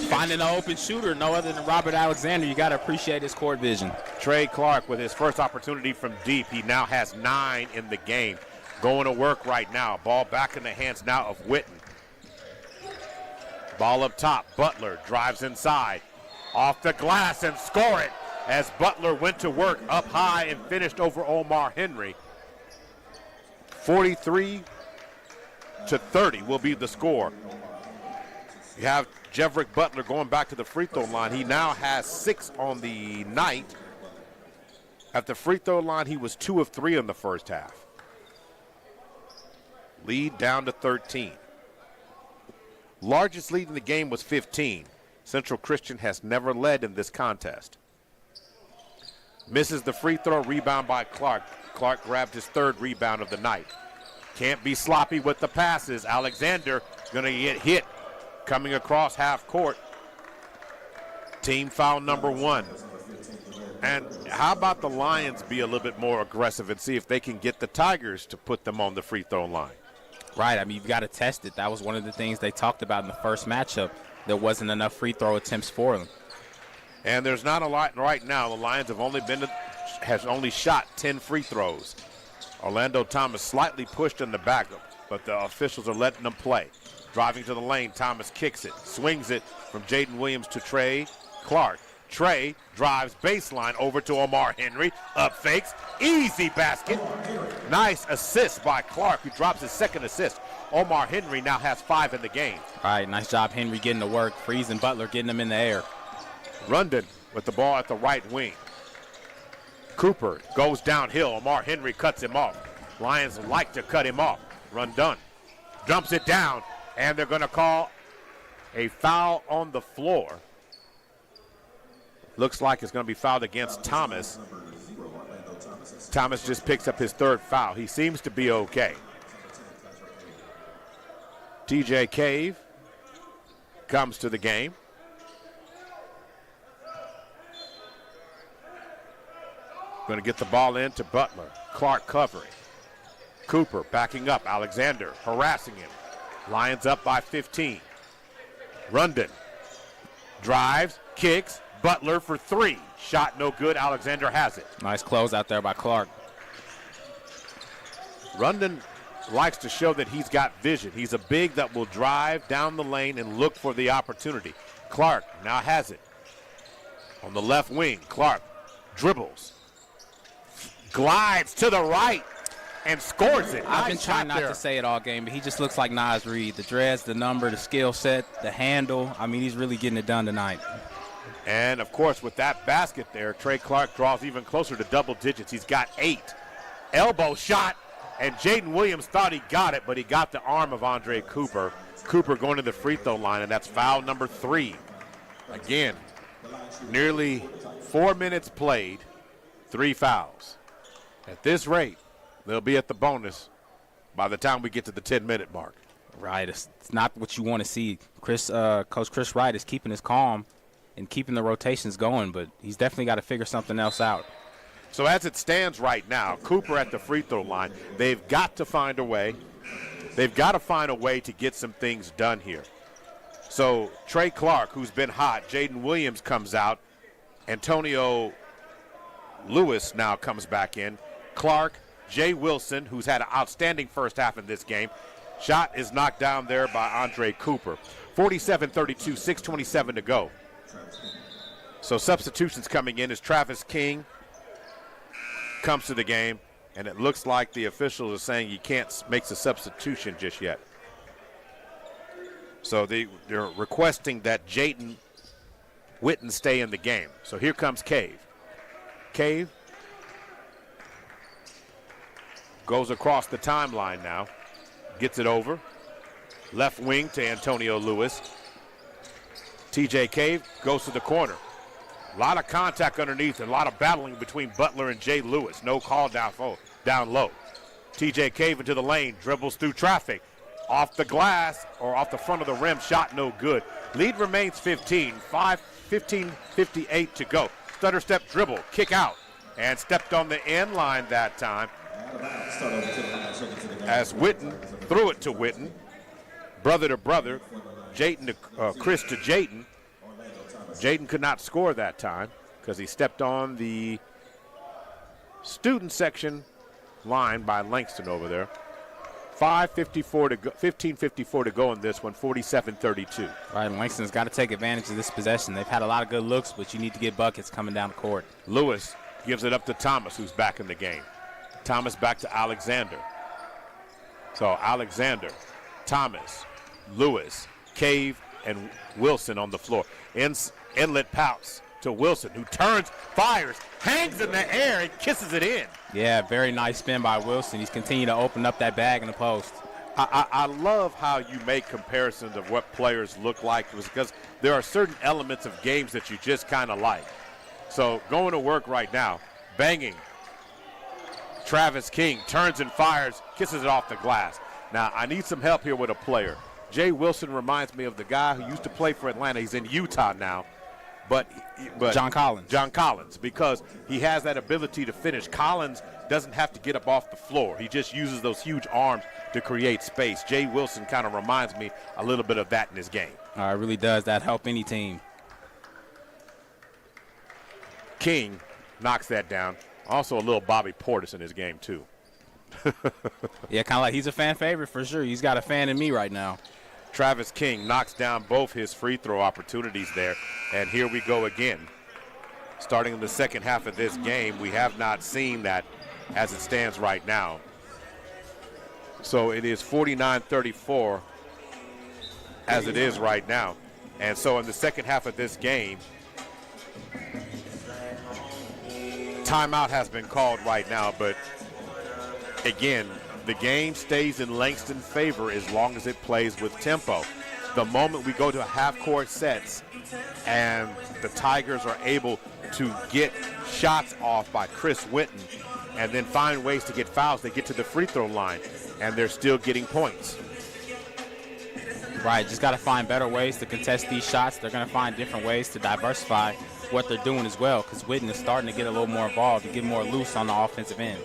Finding an open shooter, no other than Robert Alexander. You got to appreciate his court vision. Trey Clark with his first opportunity from deep. He now has 9 in the game. Going to work right now. Ball back in the hands now of Witten. Ball up top. Butler drives inside. Off the glass and score it as Butler went to work up high and finished over Omar Henry. 43-30 will be the score. You have Jeverick Butler going back to the free throw line. He now has 6 on the night. At the free throw line, he was 2 of 3 in the first half. Lead down to 13. Largest lead in the game was 15. Central Christian has never led in this contest. Misses the free throw, rebound by Clark. Clark grabbed his 3rd rebound of the night. Can't be sloppy with the passes. Alexander going to get hit coming across half court. Team foul number 1. And how about the Lions be a little bit more aggressive and see if they can get the Tigers to put them on the free throw line? Right, I mean, you've got to test it. That was one of the things they talked about in the first matchup. There wasn't enough free throw attempts for them. And there's not a lot right now. The Lions has only shot 10 free throws. Orlando Thomas slightly pushed in the back, but the officials are letting them play. Driving to the lane, Thomas kicks it, swings it from Jaden Williams to Trey Clark. Trey drives baseline over to Omar Henry, up fakes, easy basket. Nice assist by Clark, who drops his 2nd assist. Omar Henry now has 5 in the game. All right, nice job Henry getting to work, freezing Butler, getting him in the air. Rundon with the ball at the right wing. Cooper goes downhill. Omar Henry cuts him off. Lions like to cut him off. Rundon dumps it down, and they're going to call a foul on the floor. Looks like it's going to be fouled against Thomas. Thomas just picks up his 3rd foul. He seems to be okay. TJ Cave comes to the game. Going to get the ball in to Butler. Clark covering. Cooper backing up. Alexander harassing him. Lions up by 15. Rundon drives, kicks. Butler for 3. Shot no good. Alexander has it. Nice close out there by Clark. Rundon likes to show that he's got vision. He's a big that will drive down the lane and look for the opportunity. Clark now has it. On the left wing, Clark dribbles, glides to the right, and scores it. I've been trying not to say it all game, but he just looks like Nas Reed. The dreads, the number, the skill set, the handle. I mean, he's really getting it done tonight. And, of course, with that basket there, Trey Clark draws even closer to double digits. He's got 8. Elbow shot, and Jaden Williams thought he got it, but he got the arm of Andre Cooper. Cooper going to the free throw line, and that's foul number 3. Again, nearly 4 minutes played, 3 fouls. At this rate, they'll be at the bonus by the time we get to the 10-minute mark. Right, it's not what you want to see. Coach Chris Wright is keeping his calm and keeping the rotations going, but he's definitely got to figure something else out. So as it stands right now, Cooper at the free throw line. They've got to find a way. They've got to find a way to get some things done here. So Trey Clark, who's been hot, Jaden Williams comes out. Antonio Lewis now comes back in. Clark, Jay Wilson, who's had an outstanding first half in this game. Shot is knocked down there by Andre Cooper. 47-32, 6:27 to go. So substitutions coming in as Travis King comes to the game, and it looks like the officials are saying you can't make the substitution just yet. So they're requesting that Jaden Witten stay in the game. So here comes Cave. Cave goes across the timeline now, gets it over. Left wing to Antonio Lewis. TJ Cave goes to the corner. A lot of contact underneath and a lot of battling between Butler and Jay Lewis. No call down low. TJ Cave into the lane, dribbles through traffic. Off the glass or off the front of the rim, shot no good. Lead remains 15, 15:58 to go. Stutter step dribble, kick out, and stepped on the end line that time as Witten threw it to Witten. Brother to brother, Jayton to Chris to Jayton. Jayton could not score that time because he stepped on the student section line by Langston over there. 15:54 to go in this one, 47-32. Right, and Langston's got to take advantage of this possession. They've had a lot of good looks, but you need to get buckets coming down the court. Lewis gives it up to Thomas, who's back in the game. Thomas back to Alexander. So Alexander, Thomas, Lewis, Cave, and Wilson on the floor. Inlet pass to Wilson, who turns, fires, hangs in the air, and kisses it in. Yeah, very nice spin by Wilson. He's continuing to open up that bag in the post. I love how you make comparisons of what players look like, because there are certain elements of games that you just kind of like. So going to work right now, banging. Travis King turns and fires, kisses it off the glass. Now, I need some help here with a player. Jay Wilson reminds me of the guy who used to play for Atlanta. He's in Utah now. But John Collins. John Collins, because he has that ability to finish. Collins doesn't have to get up off the floor. He just uses those huge arms to create space. Jay Wilson kind of reminds me a little bit of that in his game. It really does. That help any team. King knocks that down. Also a little Bobby Portis in his game, too. Yeah, kind of like he's a fan favorite for sure. He's got a fan in me right now. Travis King knocks down both his free throw opportunities there. And here we go again. Starting in the second half of this game, we have not seen that as it stands right now. So it is 49-34 as it is right now. And so in the second half of this game, timeout has been called right now, but again, the game stays in Langston's favor as long as it plays with tempo. The moment we go to half-court sets and the Tigers are able to get shots off by Chris Witten and then find ways to get fouls, they get to the free throw line, and they're still getting points. Right, just got to find better ways to contest these shots. They're going to find different ways to diversify what they're doing as well, because Witten is starting to get a little more involved, to get more loose on the offensive end.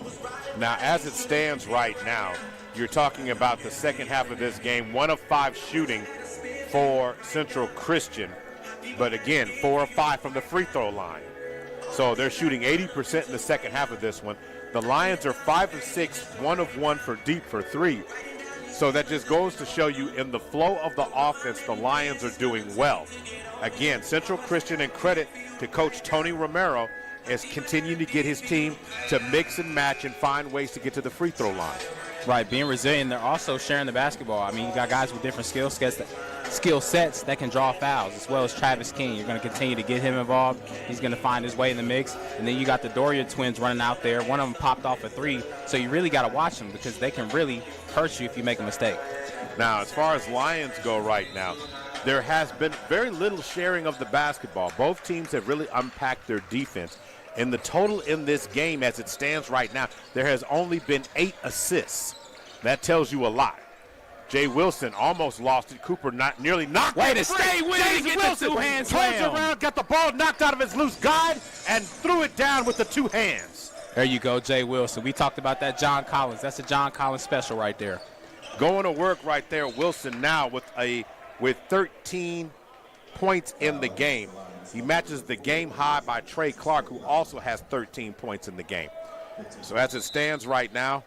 Now, as it stands right now, you're talking about the second half of this game, 1 of 5 shooting for Central Christian, but again, 4 of 5 from the free throw line. So they're shooting 80% in the second half of this one. The Lions are 5 of 6, 1 of 1 for deep for 3. So that just goes to show you in the flow of the offense, the Lions are doing well. Again, Central Christian, and credit to Coach Tony Romero, is continuing to get his team to mix and match and find ways to get to the free throw line. Right, being resilient. They're also sharing the basketball. I mean, you got guys with different skill sets that can draw fouls, as well as Travis King. You're going to continue to get him involved. He's going to find his way in the mix. And then you got the Doria twins running out there. One of them popped off a 3, so you really got to watch them, because they can really hurt you if you make a mistake. Now, as far as Lions go right now, there has been very little sharing of the basketball. Both teams have really unpacked their defense. And the total in this game, as it stands right now, there has only been 8 assists. That tells you a lot. Jay Wilson almost lost it. Cooper nearly knocked it. Way to stay with it. Get the two-hand slam. Turns around, got the ball knocked out of his loose guide, and threw it down with the 2 hands. There you go, Jay Wilson. We talked about that John Collins. That's a John Collins special right there. Going to work right there. Wilson now with 13 points in the game. He matches the game high by Trey Clark, who also has 13 points in the game. So as it stands right now,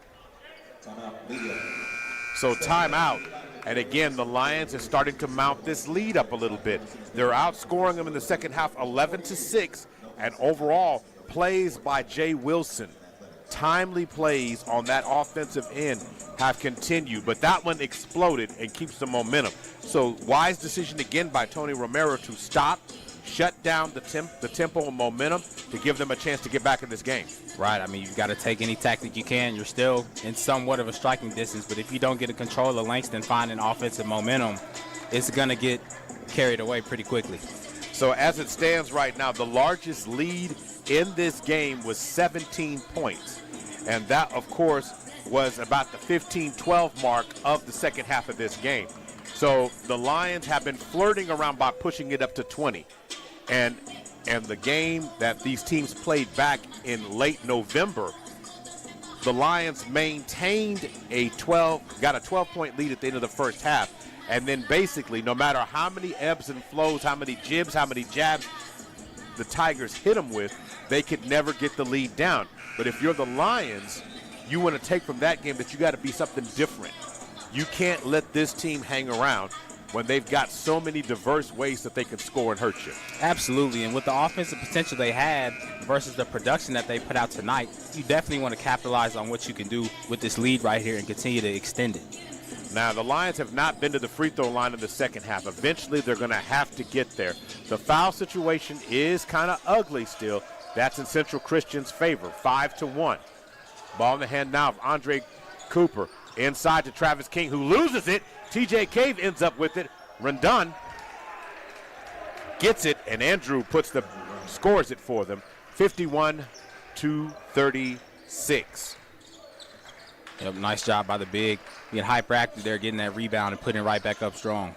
so timeout. And again, the Lions are starting to mount this lead up a little bit. They're outscoring them in the second half 11-6. And overall, plays by Jay Wilson, timely plays on that offensive end have continued. But that one exploded and keeps the momentum. So wise decision again by Tony Romero to stop shut down the tempo and momentum to give them a chance to get back in this game. Right. I mean, you've got to take any tactic you can. You're still in somewhat of a striking distance, but if you don't get a control of Langston finding offensive momentum, it's going to get carried away pretty quickly. So as it stands right now, the largest lead in this game was 17 points. And that, of course, was about the 15-12 mark of the second half of this game. So the Lions have been flirting around by pushing it up to 20. And the game that these teams played back in late November, the Lions maintained got a 12-point lead at the end of the first half. And then basically, no matter how many ebbs and flows, how many jibs, how many jabs the Tigers hit them with, they could never get the lead down. But if you're the Lions, you want to take from that game that you got to be something different. You can't let this team hang around when they've got so many diverse ways that they can score and hurt you. Absolutely, and with the offensive potential they had versus the production that they put out tonight, you definitely want to capitalize on what you can do with this lead right here and continue to extend it. Now, the Lions have not been to the free throw line in the second half. Eventually, they're going to have to get there. The foul situation is kind of ugly still. That's in Central Christian's favor, 5-1. Ball in the hand now of Andre Cooper. Inside to Travis King, who loses it. TJ Cave ends up with it. Rondon gets it, and Andrew scores it for them, 51-36. Yep, nice job by the big. Being hyperactive there, getting that rebound and putting it right back up strong.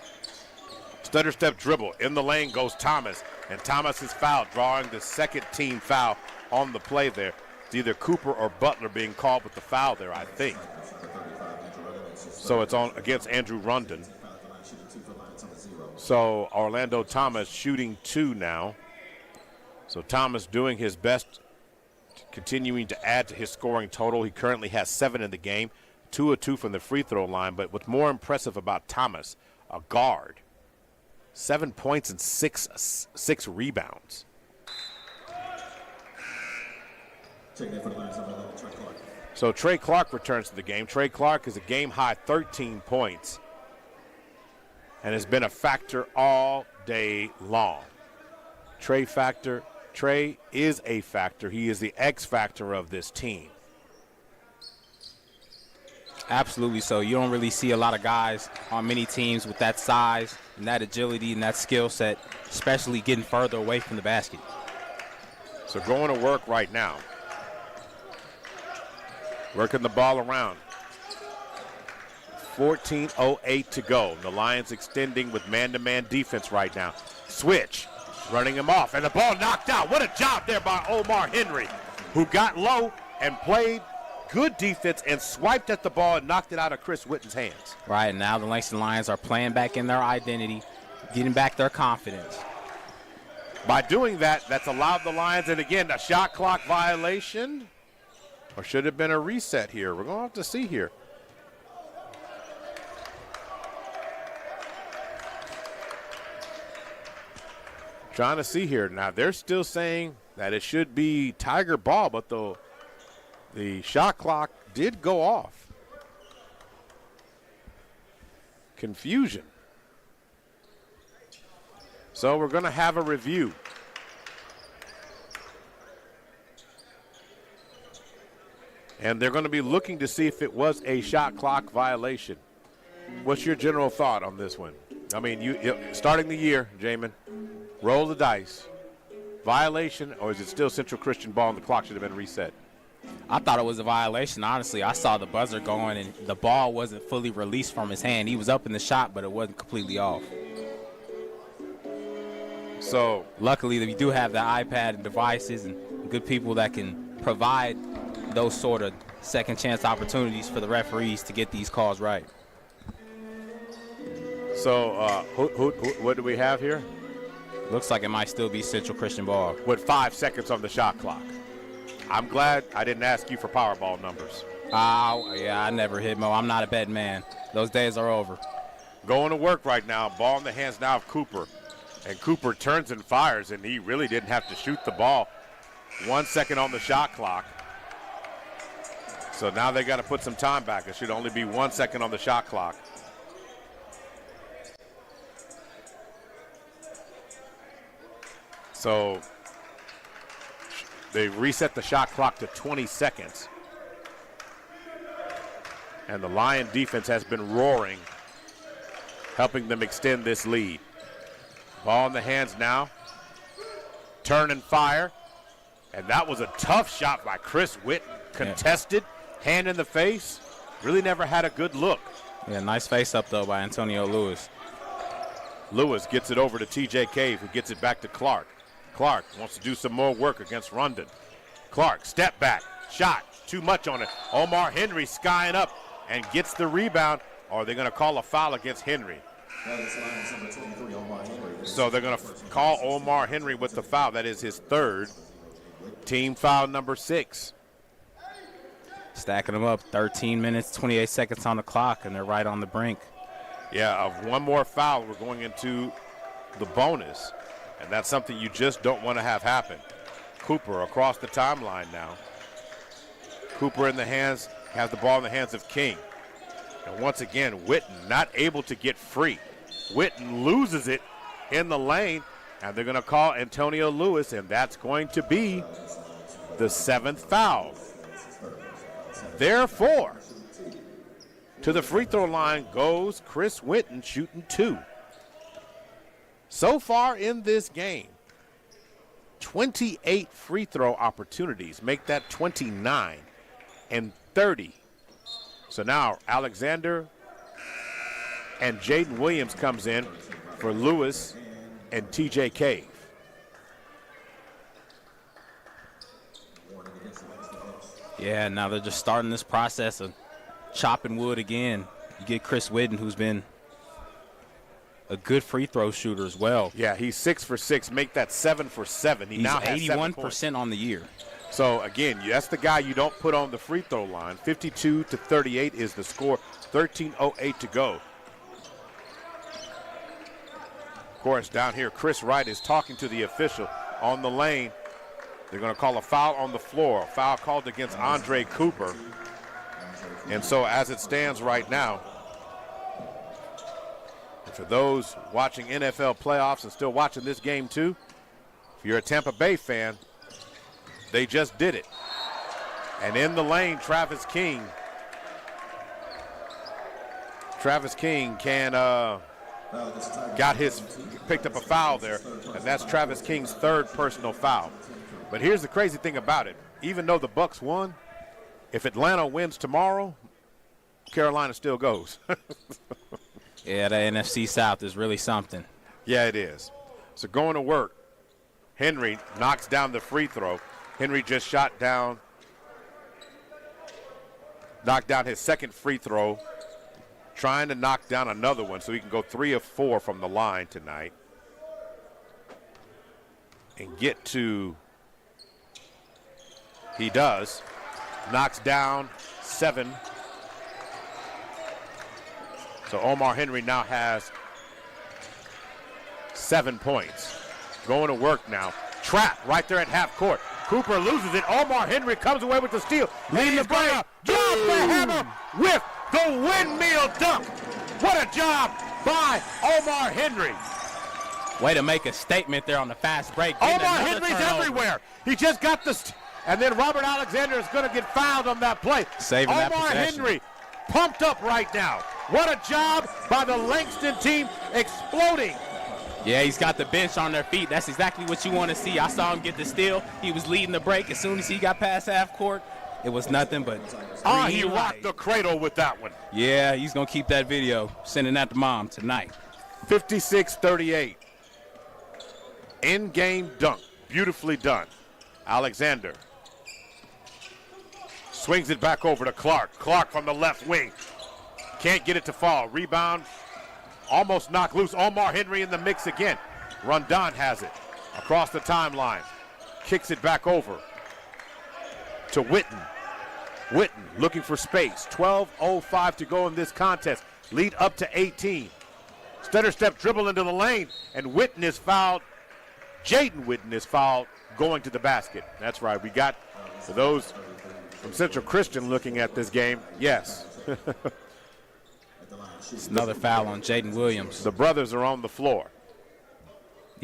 Stutter step dribble. In the lane goes Thomas, and Thomas is fouled, drawing the second team foul on the play there. It's either Cooper or Butler being called with the foul there, I think. So it's on against Andrew Rondon. So Orlando Thomas shooting 2 now. So Thomas doing his best, continuing to add to his scoring total. He currently has 7 in the game, 2 of 2 from the free throw line. But what's more impressive about Thomas, a guard, 7 points and six rebounds. So Trey Clark returns to the game. Trey Clark is a game-high 13 points and has been a factor all day long. Trey is a factor. He is the X factor of this team. Absolutely so. You don't really see a lot of guys on many teams with that size and that agility and that skill set, especially getting further away from the basket. So going to work right now. Working the ball around. 14:08 to go. The Lions extending with man-to-man defense right now. Switch, running him off, and the ball knocked out. What a job there by Omar Henry, who got low and played good defense and swiped at the ball and knocked it out of Chris Witten's hands. Right, now the Langston Lions are playing back in their identity, getting back their confidence. By doing that, that's allowed the Lions, and again, a shot clock violation. Or should it have been a reset here? We're going to have to see here. Trying to see here. Now, they're still saying that it should be Tiger ball, but the shot clock did go off. Confusion. So we're going to have a review. And they're going to be looking to see if it was a shot clock violation. What's your general thought on this one? I mean, you starting the year, Jamin, roll the dice. Violation, or is it still Central Christian ball and the clock should have been reset? I thought it was a violation, honestly. I saw the buzzer going, and the ball wasn't fully released from his hand. He was up in the shot, but it wasn't completely off. So luckily, we do have the iPad and devices and good people that can provide those sort of second chance opportunities for the referees to get these calls right. So what do we have here? Looks like it might still be Central Christian ball. With 5 seconds on the shot clock. I'm glad I didn't ask you for Powerball numbers. Yeah, I never hit Mo. I'm not a betting man. Those days are over. Going to work right now. Ball in the hands now of Cooper. And Cooper turns and fires, and he really didn't have to shoot the ball. 1 second on the shot clock. So now they got to put some time back. It should only be 1 second on the shot clock. So they reset the shot clock to 20 seconds. And the Lion defense has been roaring, helping them extend this lead. Ball in the hands now. Turn and fire. And that was a tough shot by Chris Witten. Contested, hand in the face. Really never had a good look. Yeah, nice face up, though, by Antonio Lewis. Lewis gets it over to TJ Cave, who gets it back to Clark. Clark wants to do some more work against Rundon. Clark, step back, shot, too much on it. Omar Henry skying up and gets the rebound. Or are they going to call a foul against Henry? So they're going to call Omar Henry with the foul. That is his third. Team foul number 6. Stacking them up, 13 minutes, 28 seconds on the clock, and they're right on the brink. Yeah, of one more foul, we're going into the bonus. And that's something you just don't want to have happen. Cooper across the timeline now. Cooper in the hands, has the ball in the hands of King. And once again, Witten not able to get free. Witten loses it in the lane, and they're going to call Antonio Lewis, and that's going to be the 7th foul. Therefore, to the free throw line goes Chris Witten, shooting 2. So far in this game, 28 free throw opportunities, make that 29 and 30. So now Alexander and Jaden Williams comes in for Lewis and TJ Cave. Yeah, now they're just starting this process of chopping wood again. You get Chris Witten, who's been a good free throw shooter as well. Yeah, he's 6 for 6, make that 7 for 7. He's now has 81% on the year. So again, that's the guy you don't put on the free throw line. 52-38 is the score. 13:08 to go. Of course, down here, Chris Wright is talking to the official on the lane. They're going to call a foul on the floor. A foul called against Andre Cooper. And so as it stands right now, and for those watching NFL playoffs and still watching this game too, if you're a Tampa Bay fan, they just did it. And in the lane, Travis King picked up a foul there, and that's Travis King's 3rd personal foul. But here's the crazy thing about it. Even though the Bucks won, if Atlanta wins tomorrow, Carolina still goes. Yeah, the NFC South is really something. Yeah, it is. So going to work. Henry knocks down the free throw. Henry just knocked down his 2nd free throw, trying to knock down another one so he can go 3 of 4 from the line tonight and get to, he does, knocks down 7. So Omar Henry now has 7 points. Going to work now. Trap right there at half court. Cooper loses it. Omar Henry comes away with the steal. Leading the play. Drop the hammer with the windmill dunk. What a job by Omar Henry. Way to make a statement there on the fast break. Omar Henry's everywhere. He just got the and then Robert Alexander is going to get fouled on that play. Saving that Omar possession. Henry pumped up right now. What a job by the Langston team, exploding. Yeah, he's got the bench on their feet. That's exactly what you want to see. I saw him get the steal. He was leading the break. As soon as he got past half court, it was nothing but he rocked the cradle with that one. Yeah, he's going to keep that video, sending that to mom tonight. 56-38. In-game dunk. Beautifully done. Alexander swings it back over to Clark. Clark from the left wing. Can't get it to fall. Rebound. Almost knocked loose. Omar Henry in the mix again. Rundon has it across the timeline. Kicks it back over to Witten. Witten looking for space. 12:05 to go in this contest. Lead up to 18. Stutter step dribble into the lane, and Witten is fouled. Jaden Witten is fouled going to the basket. That's right. We got, for those from Central Christian looking at this game, yes. It's another foul on Jaden Williams. The brothers are on the floor.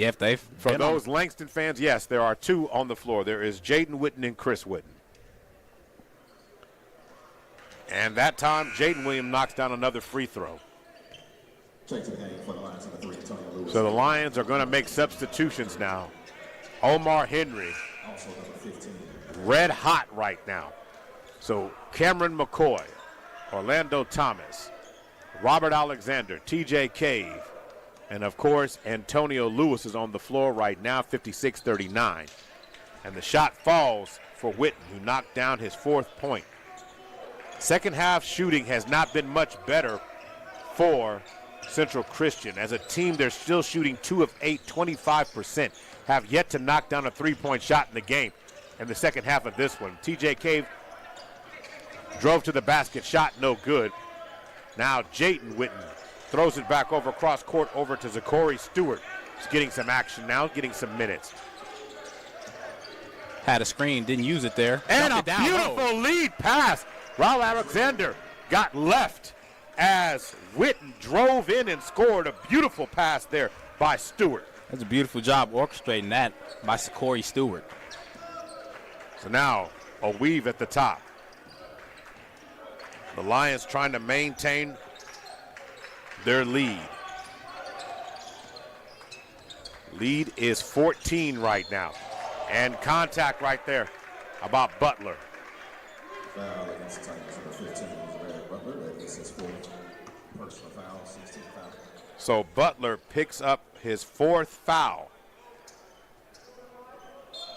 Yeah, if they've For those Langston fans, yes, there are two on the floor. There is Jaden Witten and Chris Witten. And that time, Jaden Williams knocks down another free throw. Check to the game for the Lions number 3, Antonio Lewis. So the Lions are going to make substitutions now. Omar Henry, Also number 15. red hot right now. So Cameron McCoy, Orlando Thomas, Robert Alexander, TJ Cave, and of course Antonio Lewis is on the floor right now, 56-39. And the shot falls for Witten, who knocked down his 4th point. Second half shooting has not been much better for Central Christian. As a team, they're still shooting 2 of 8, 25%. Have yet to knock down a 3-point shot in the game in the second half of this one. TJ Cave drove to the basket, shot no good. Now Jaden Witten throws it back over cross court over to Zachary Stewart. He's getting some action now, getting some minutes. had a screen, didn't use it there. And Dumped a it down beautiful low. lead pass. Raul Alexander got left as Witten drove in and scored a beautiful pass there by Stewart. That's a beautiful job orchestrating that by Zachary Stewart. So now a weave at the top. The Lions trying to maintain their lead. Lead is 14 right now. And contact right there. How about Butler? Foul against the Titans number 15 is Red Butler. That is his 4th personal foul, 16 foul. So Butler picks up his 4th foul.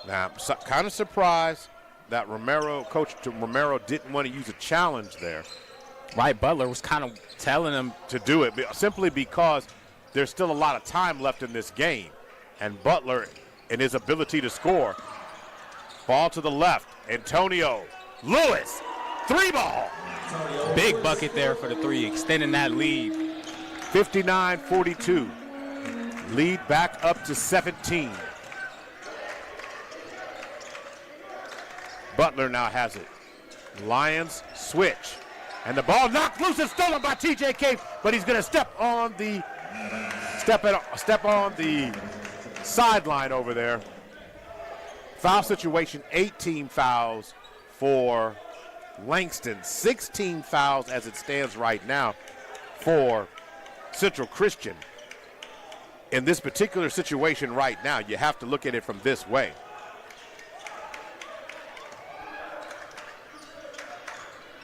Now, I'm kind of surprised that Coach Romero didn't want to use a challenge there. Right, Butler was kind of telling him to do it simply because there's still a lot of time left in this game. And Butler, in his ability to score, ball to the left. Antonio Lewis, 3-ball. Big bucket there for the 3, extending that lead. 59-42. Lead back up to 17. Butler now has it. Lions switch. And the ball knocked loose and stolen by TJ Cave, but he's going to step on the sideline over there. Foul situation, 18 fouls for Langston. 16 fouls as it stands right now for Central Christian. In this particular situation right now, you have to look at it from this way.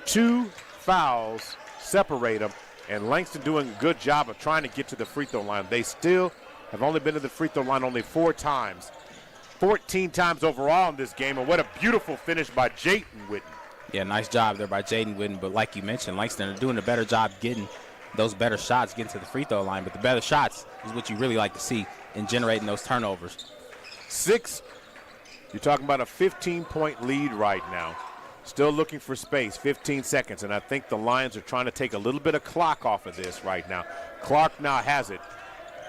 Two fouls separate them, and Langston doing a good job of trying to get to the free throw line. They still have only been to the free throw line only 4 times. 14 times overall in this game, and what a beautiful finish by Jaden Witten. Yeah, nice job there by Jaden Witten, but like you mentioned, Langston are doing a better job getting those better shots, getting to the free throw line, but the better shots is what you really like to see in generating those turnovers. You're talking about a 15-point lead right now. Still looking for space, 15 seconds, and I think the Lions are trying to take a little bit of clock off of this right now. Clark now has it,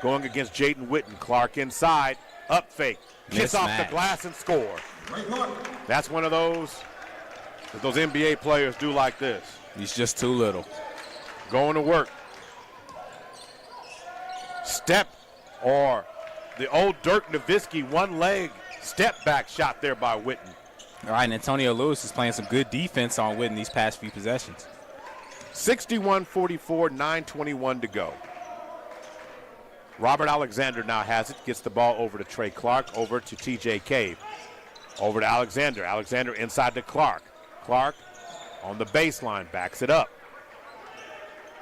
going against Jaden Witten. Clark inside, up fake, kiss off the glass and score. That's one of those that those NBA players do like this. He's just too little. Going to work. Step, or the old Dirk Nowitzki one-leg step back shot there by Witten. All right, and Antonio Lewis is playing some good defense on Witten these past few possessions. 61-44, 9:21 to go. Robert Alexander now has it, gets the ball over to Trey Clark, over to TJ Cave. Over to Alexander. Alexander inside to Clark. Clark on the baseline, backs it up.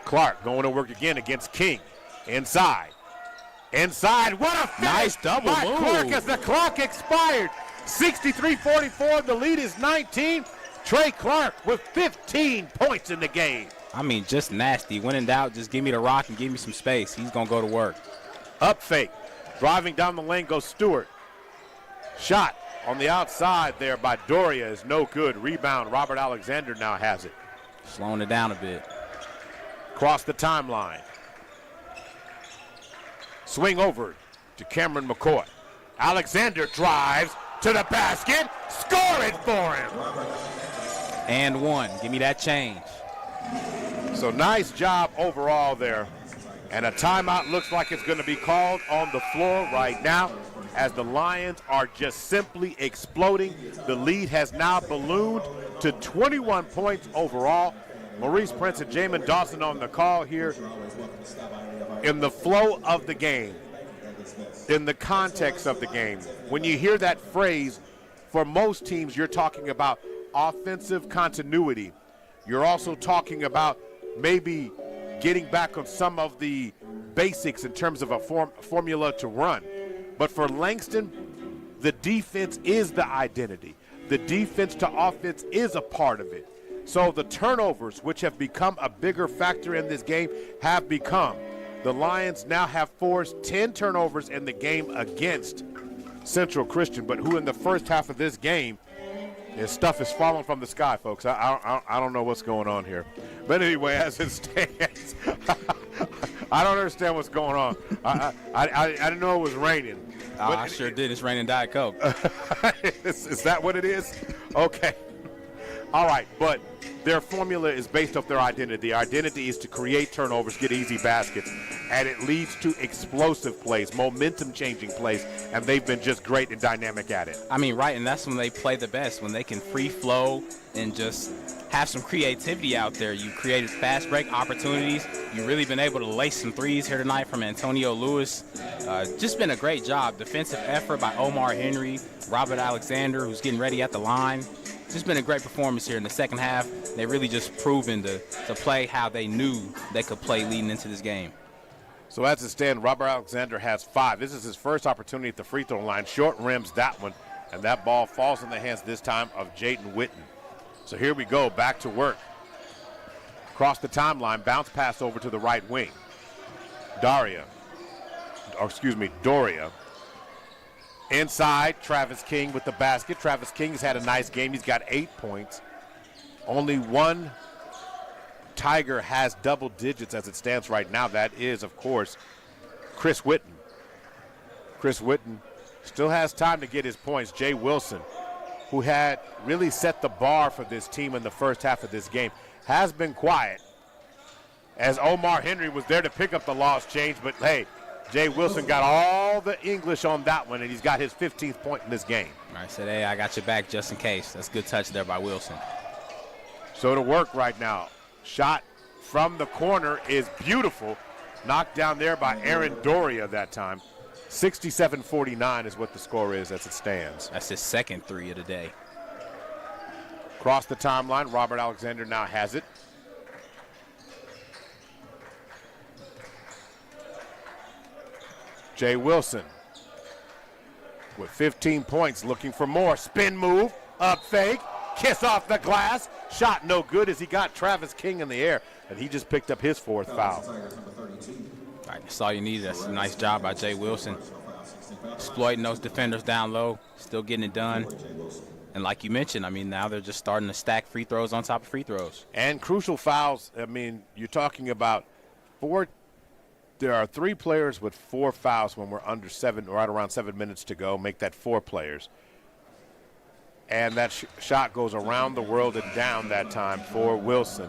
Clark going to work again against King. Inside. What a finish! Nice double by move. Clark as the clock expired. 63-44, the lead is 19. Trey Clark with 15 points in the game. I mean, just nasty. When in doubt, just give me the rock and give me some space. He's going to go to work. Up fake. Driving down the lane goes Stewart. Shot on the outside there by Doria is no good. Rebound, Robert Alexander now has it. Slowing it down a bit. Across the timeline. Swing over to Cameron McCoy. Alexander drives to the basket. Score it for him. And one. Give me that change. So nice job overall there And a timeout looks like it's going to be called on the floor right now as the Lions are just simply exploding. The lead has now ballooned to 21 points overall. Maurice Prince and Jamin Dawson on the call here. In the flow of the game, in the context of the game, when you hear that phrase, for most teams, you're talking about offensive continuity. You're also talking about maybe getting back on some of the basics in terms of a formula to run. But for Langston, the defense is the identity. The defense to offense is a part of it. So the turnovers, which have become a bigger factor in this game, have become. The Lions now have forced 10 turnovers in the game against Central Christian, but who in the first half of this game, his stuff is falling from the sky, folks. I don't know what's going on here. But anyway, as it stands, I don't understand what's going on. I didn't know it was raining. I sure did. It's raining Diet Coke. Is that what it is? Okay. All right, but their formula is based off their identity. The identity is to create turnovers, get easy baskets, and it leads to explosive plays, momentum-changing plays, and they've been just great and dynamic at it. I mean, right, and that's when they play the best, when they can free flow and just have some creativity out there. You created fast break opportunities. You've really been able to lace some threes here tonight from Antonio Lewis. Just been a great job. Defensive effort by Omar Henry, Robert Alexander, who's getting ready at the line. Just been a great performance here in the second half. They really just proven to play how they knew they could play leading into this game. So as it stands, Robert Alexander has 5. This is his first opportunity at the free throw line. Short rims that one, and that ball falls in the hands this time of Jaden Witten. So here we go, back to work. Across the timeline, bounce pass over to the right wing. Doria. Inside, Travis King with the basket. Travis King's had a nice game. He's got 8 points. Only one Tiger has double digits as it stands right now. That is, of course, Chris Witten. Chris Witten still has time to get his points. Jay Wilson, who had really set the bar for this team in the first half of this game, has been quiet as Omar Henry was there to pick up the lost change. But, hey, Jay Wilson got all the English on that one, and he's got his 15th point in this game. I said, hey, I got your back just in case. That's a good touch there by Wilson. So to work right now. Shot from the corner is beautiful. Knocked down there by Aaron Doria that time. 67-49 is what the score is as it stands. That's his second 3 of the day. Across the timeline, Robert Alexander now has it. Jay Wilson with 15 points, looking for more. Spin move, up fake, kiss off the glass. Shot no good as he got Travis King in the air, and he just picked up his 4th foul. All right, that's all you need. That's a nice job by Jay Wilson. Exploiting those defenders down low, still getting it done. And like you mentioned, I mean, now they're just starting to stack free throws on top of free throws. And crucial fouls. I mean, you're talking about 4. There are 3 players with 4 fouls when we're under 7, right around 7 minutes to go. Make that 4 players. And that shot goes around the world and down that time for Wilson.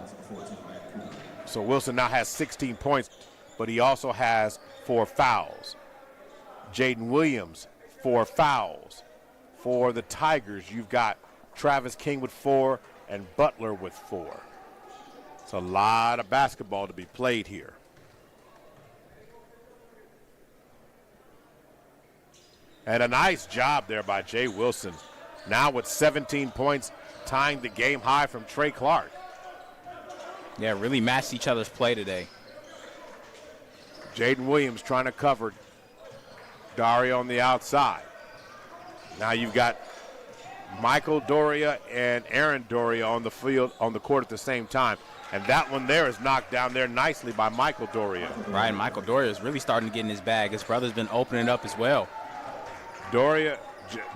So Wilson now has 16 points, but he also has 4 fouls. Jaden Williams, 4 fouls. For the Tigers, you've got Travis King with 4 and Butler with 4. It's a lot of basketball to be played here. And a nice job there by Jay Wilson. Now with 17 points, tying the game high from Trey Clark. Yeah, really matched each other's play today. Jaden Williams trying to cover Dario on the outside. Now you've got Michael Doria and Aaron Doria on the field, on the court at the same time. And that one there is knocked down there nicely by Michael Doria. Right, Michael Doria is really starting to get in his bag. His brother's been opening up as well.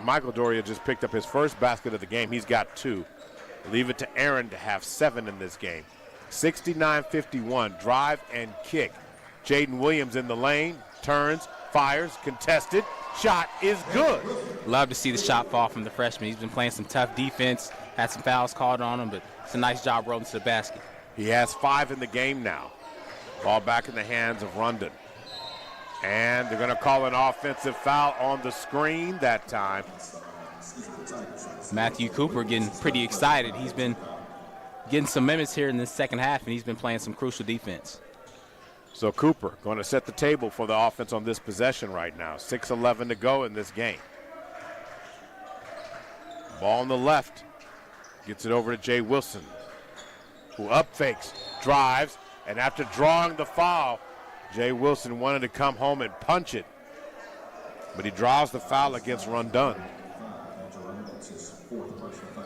Michael Doria just picked up his first basket of the game. He's got 2. Leave it to Aaron to have 7 in this game. 69-51, drive and kick. Jaden Williams in the lane, turns, fires, contested. Shot is good. Love to see the shot fall from the freshman. He's been playing some tough defense, had some fouls called on him, but it's a nice job rolling to the basket. He has 5 in the game now. Ball back in the hands of Rundon. And they're going to call an offensive foul on the screen that time. Matthew Cooper getting pretty excited. He's been getting some minutes here in the second half, and he's been playing some crucial defense. So Cooper going to set the table for the offense on this possession right now. 6:11 to go in this game. Ball on the left. Gets it over to Jay Wilson, who up fakes, drives, and after drawing the foul, Jay Wilson wanted to come home and punch it, but he draws the foul against Rundun.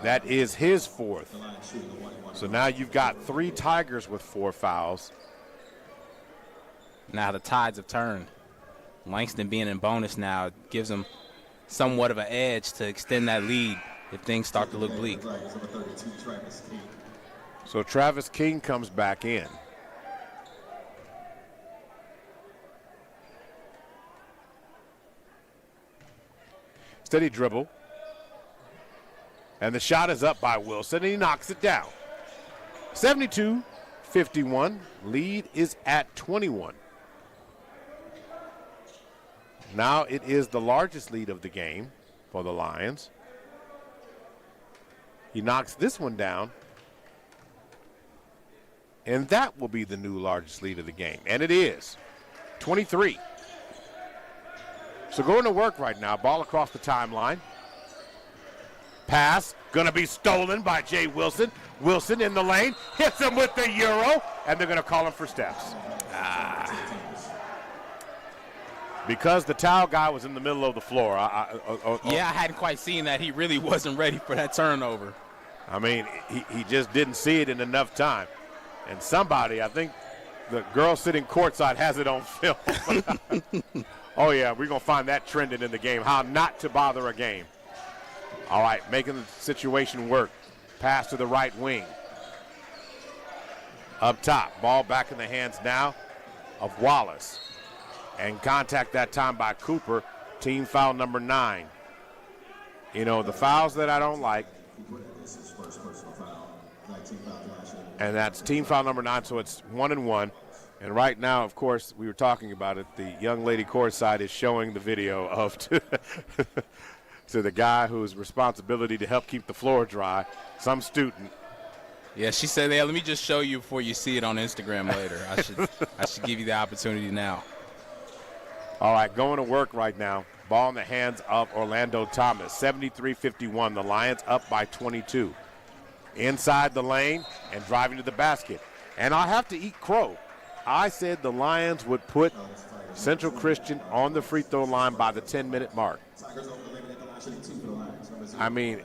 That is his fourth. So now you've got 3 Tigers with 4 fouls. Now the tides have turned. Langston being in bonus now gives him somewhat of an edge to extend that lead if things start to look bleak. So Travis King comes back in. Steady dribble. And the shot is up by Wilson, and he knocks it down. 72-51. Lead is at 21. Now it is the largest lead of the game for the Lions. He knocks this one down. And that will be the new largest lead of the game. And it is. 23. So going to work right now. Ball across the timeline. Pass. Going to be stolen by Jay Wilson. Wilson in the lane. Hits him with the Euro. And they're going to call him for steps. Because the towel guy was in the middle of the floor. Yeah, I hadn't quite seen that. He really wasn't ready for that turnover. I mean, he just didn't see it in enough time. And somebody, I think the girl sitting courtside has it on film. Oh, yeah, we're going to find that trending in the game, how not to bother a game. All right, making the situation work. Pass to the right wing. Up top, ball back in the hands now of Wallace. And contact that time by Cooper, team foul number 9. You know, the fouls that I don't like, and that's team foul number 9, so it's 1-1. And right now, of course, we were talking about it, the young lady courtside is showing the video of to the guy whose responsibility to help keep the floor dry, some student. Yeah, she said, "Yeah, let me just show you before you see it on Instagram later." I should give you the opportunity now. All right, going to work right now. Ball in the hands of Orlando Thomas. 73-51. The Lions up by 22. Inside the lane and driving to the basket. And I'll have to eat crow. I said the Lions would put Central Christian on the free throw line by the 10-minute mark. I mean,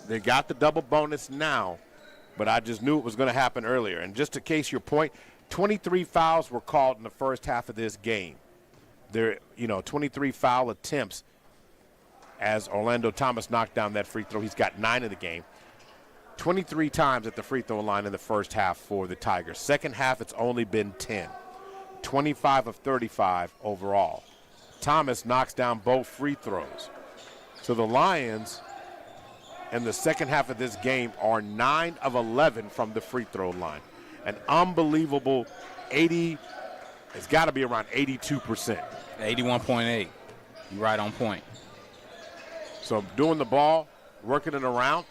they got the double bonus now, but I just knew it was going to happen earlier. And just to case your point, 23 fouls were called in the first half of this game. There, 23 foul attempts as Orlando Thomas knocked down that free throw. He's got 9 in the game. 23 times at the free throw line in the first half for the Tigers. Second half, it's only been 10. 25 of 35 overall. Thomas knocks down both free throws. So the Lions in the second half of this game are 9 of 11 from the free throw line. An unbelievable 80, it's got to be around 82%. 81.8. You're right on point. So doing the ball, working it around.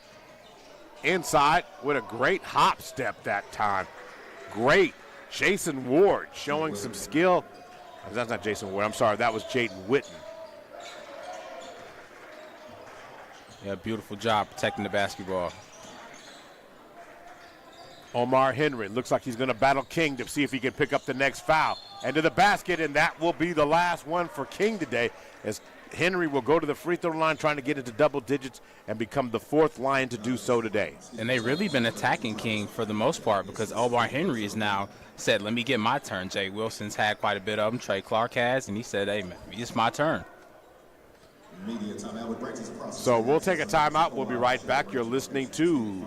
Inside with a great hop step that time. Great. Jason Ward showing some skill. That's not Jason Ward. I'm sorry. That was Jaden Witten. Yeah, beautiful job protecting the basketball. Omar Henry looks like he's going to battle King to see if he can pick up the next foul. And to the basket, and that will be the last one for King today, as Henry will go to the free throw line trying to get into double digits and become the 4th Lion to do so today. And they've really been attacking King for the most part because Omar Henry is now said, let me get my turn. Jay Wilson's had quite a bit of them. Trey Clark has, and he said, hey, man, it's my turn. So we'll take a timeout. We'll be right back. You're listening to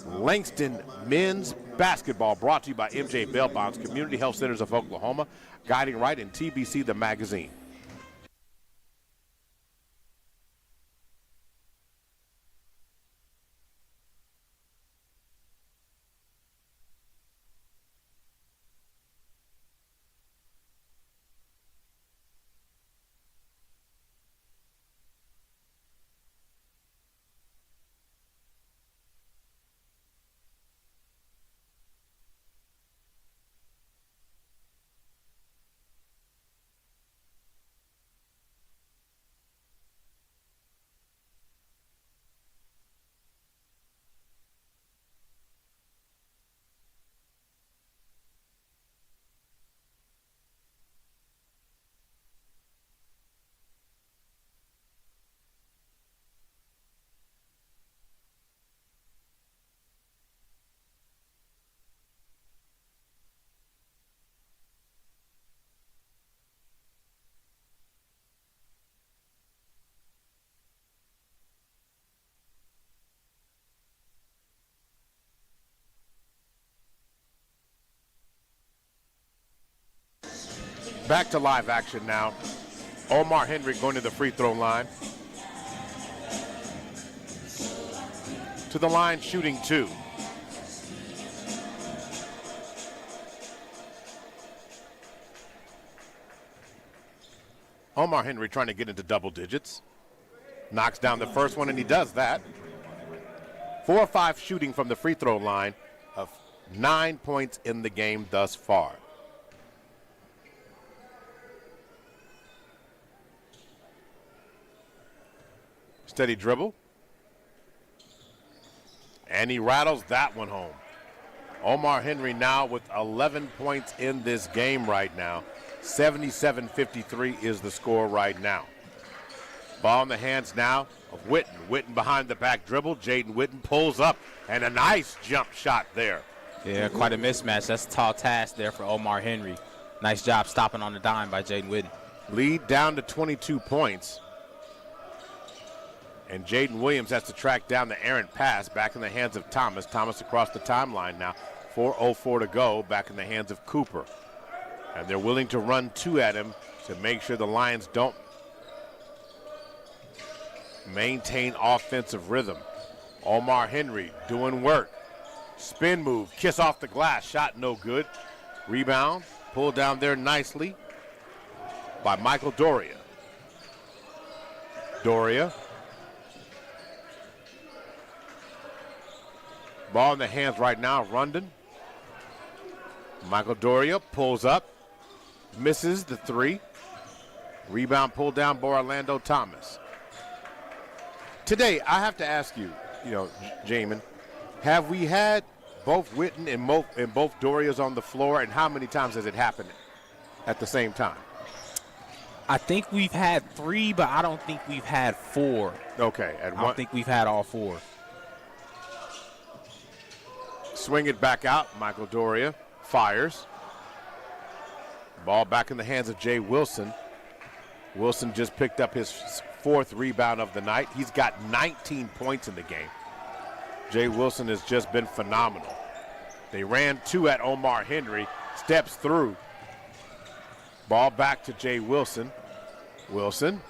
Langston Men's Basketball, brought to you by MJ Bell Bonds, Community Health Centers of Oklahoma, Guiding Right, and TBC the magazine. Back to live action now. Omar Henry going to the free throw line. To the line, shooting 2. Omar Henry trying to get into double digits. Knocks down the first one, and he does that. 4 or 5 shooting from the free throw line of 9 points in the game thus far. Steady dribble. And he rattles that one home. Omar Henry now with 11 points in this game right now. 77-53 is the score right now. Ball in the hands now of Witten. Witten behind the back dribble. Jaden Witten pulls up, and a nice jump shot there. Yeah, quite a mismatch. That's a tall task there for Omar Henry. Nice job stopping on the dime by Jaden Witten. Lead down to 22 points. And Jaden Williams has to track down the errant pass back in the hands of Thomas. Thomas across the timeline now. 4:04 to go, back in the hands of Cooper. And they're willing to run 2 at him to make sure the Lions don't maintain offensive rhythm. Omar Henry doing work. Spin move, kiss off the glass, shot no good. Rebound, pulled down there nicely by Michael Doria. Doria. Ball in the hands right now, Rundon. Michael Doria pulls up, misses the 3. Rebound pulled down by Orlando Thomas. Today, I have to ask you, Jamin, have we had both Witten and both Dorias on the floor, and how many times has it happened at the same time? I think we've had 3, but I don't think we've had 4. Okay. I don't think we've had all 4. Swing it back out. Michael Doria fires. Ball back in the hands of Jay Wilson. Wilson just picked up his 4th rebound of the night. He's got 19 points in the game. Jay Wilson has just been phenomenal. They ran 2 at Omar Henry. Steps through. Ball back to Jay Wilson. Wilson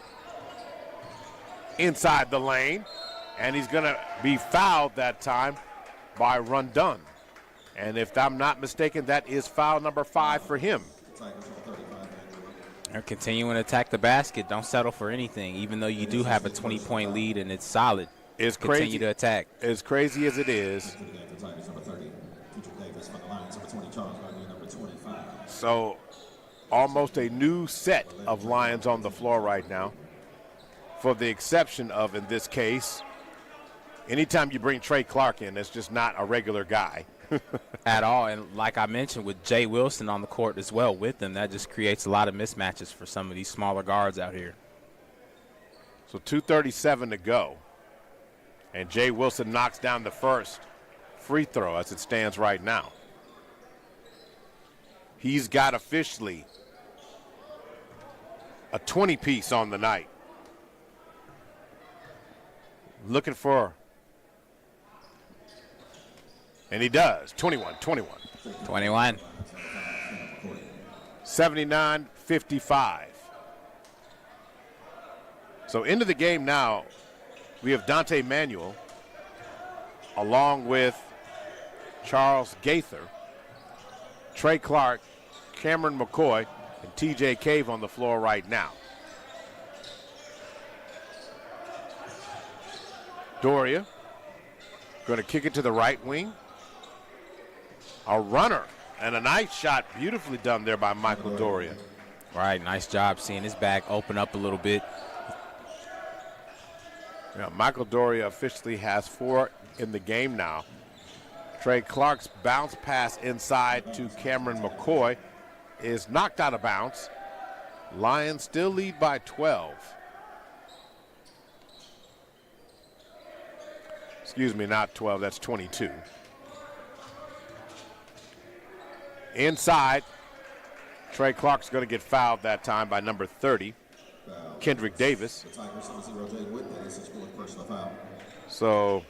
inside the lane. And he's going to be fouled that time by Rundon. And if I'm not mistaken, that is foul number 5 for him. They're continuing to attack the basket. Don't settle for anything, even though you do have a 20-point lead and it's solid. It's Continue crazy to attack. As crazy as it is. So almost a new set of Lions on the floor right now. For the exception of, in this case, anytime you bring Trey Clark in, that's just not a regular guy. At all. And like I mentioned, with Jay Wilson on the court as well with them, that just creates a lot of mismatches for some of these smaller guards out here. So 2:37 to go. And Jay Wilson knocks down the first free throw as it stands right now. He's got officially a 20-piece on the night. Looking for, and he does, 21. 79-55. So into the game now, we have Dante Manuel along with Charles Gaither, Trey Clark, Cameron McCoy, and TJ Cave on the floor right now. Doria going to kick it to the right wing. A runner and a nice shot, beautifully done there by Michael Doria. Right, nice job seeing his back open up a little bit. Yeah, Michael Doria officially has 4 in the game now. Trey Clark's bounce pass inside to Cameron McCoy is knocked out of bounds. Lions still lead by 12. Excuse me, not 12, that's 22. Inside, Trey Clark's going to get fouled that time by number 30, Kendrick Davis. So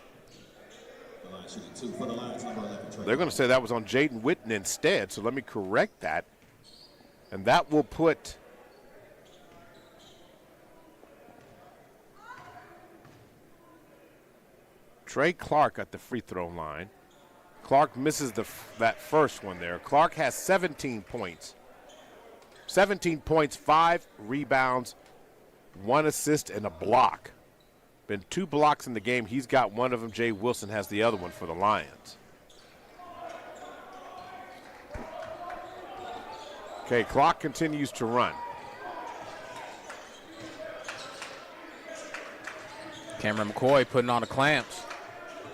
they're going to say that was on Jaden Witten instead, so let me correct that. And that will put Trey Clark at the free throw line. Clark misses that first one there. Clark has 17 points. 17 points, 5 rebounds, 1 assist, and a block. Been 2 blocks in the game. He's got one of them. Jay Wilson has the other one for the Lions. Okay, clock continues to run. Cameron McCoy putting on the clamps.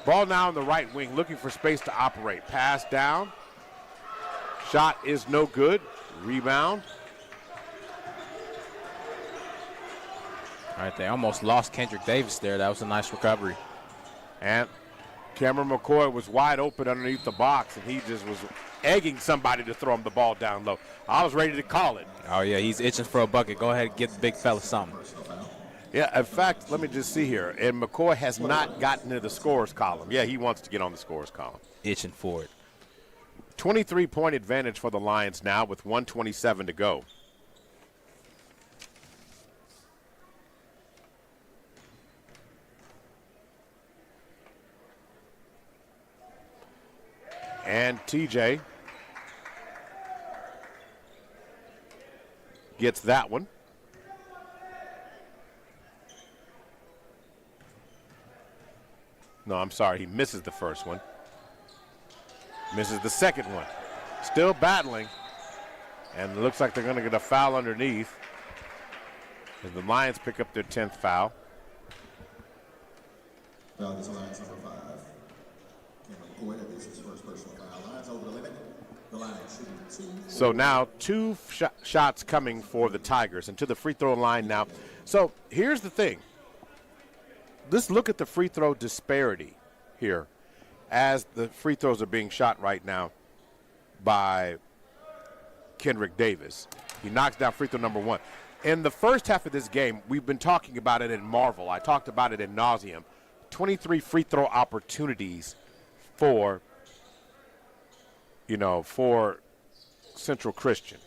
Ball now in the right wing, looking for space to operate. Pass down. Shot is no good. Rebound. All right, they almost lost Kendrick Davis there. That was a nice recovery. And Cameron McCoy was wide open underneath the box, and he just was egging somebody to throw him the ball down low. I was ready to call it. Oh, yeah, he's itching for a bucket. Go ahead and get the big fella something. Yeah, in fact, let me just see here. And McCoy has not gotten to the scorer's column. Yeah, he wants to get on the scorer's column. Itching for it. 23-point advantage for the Lions now with 1:27 to go. And TJ gets that one. No, I'm sorry. He misses the first one. Misses the second one. Still battling. And it looks like they're going to get a foul underneath as the Lions pick up their 10th foul. Foul against Lions number 5. Cameron McCoy, this is his first personal foul. Lions over the limit. The Lions shooting 2. So now 2 shots coming for the Tigers and to the free throw line now. So here's the thing. Let's look at the free throw disparity here as the free throws are being shot right now by Kendrick Davis. He knocks down free throw number 1. In the first half of this game, we've been talking about it in Marvel. I talked about it in nauseum. 23 free throw opportunities for Central Christian.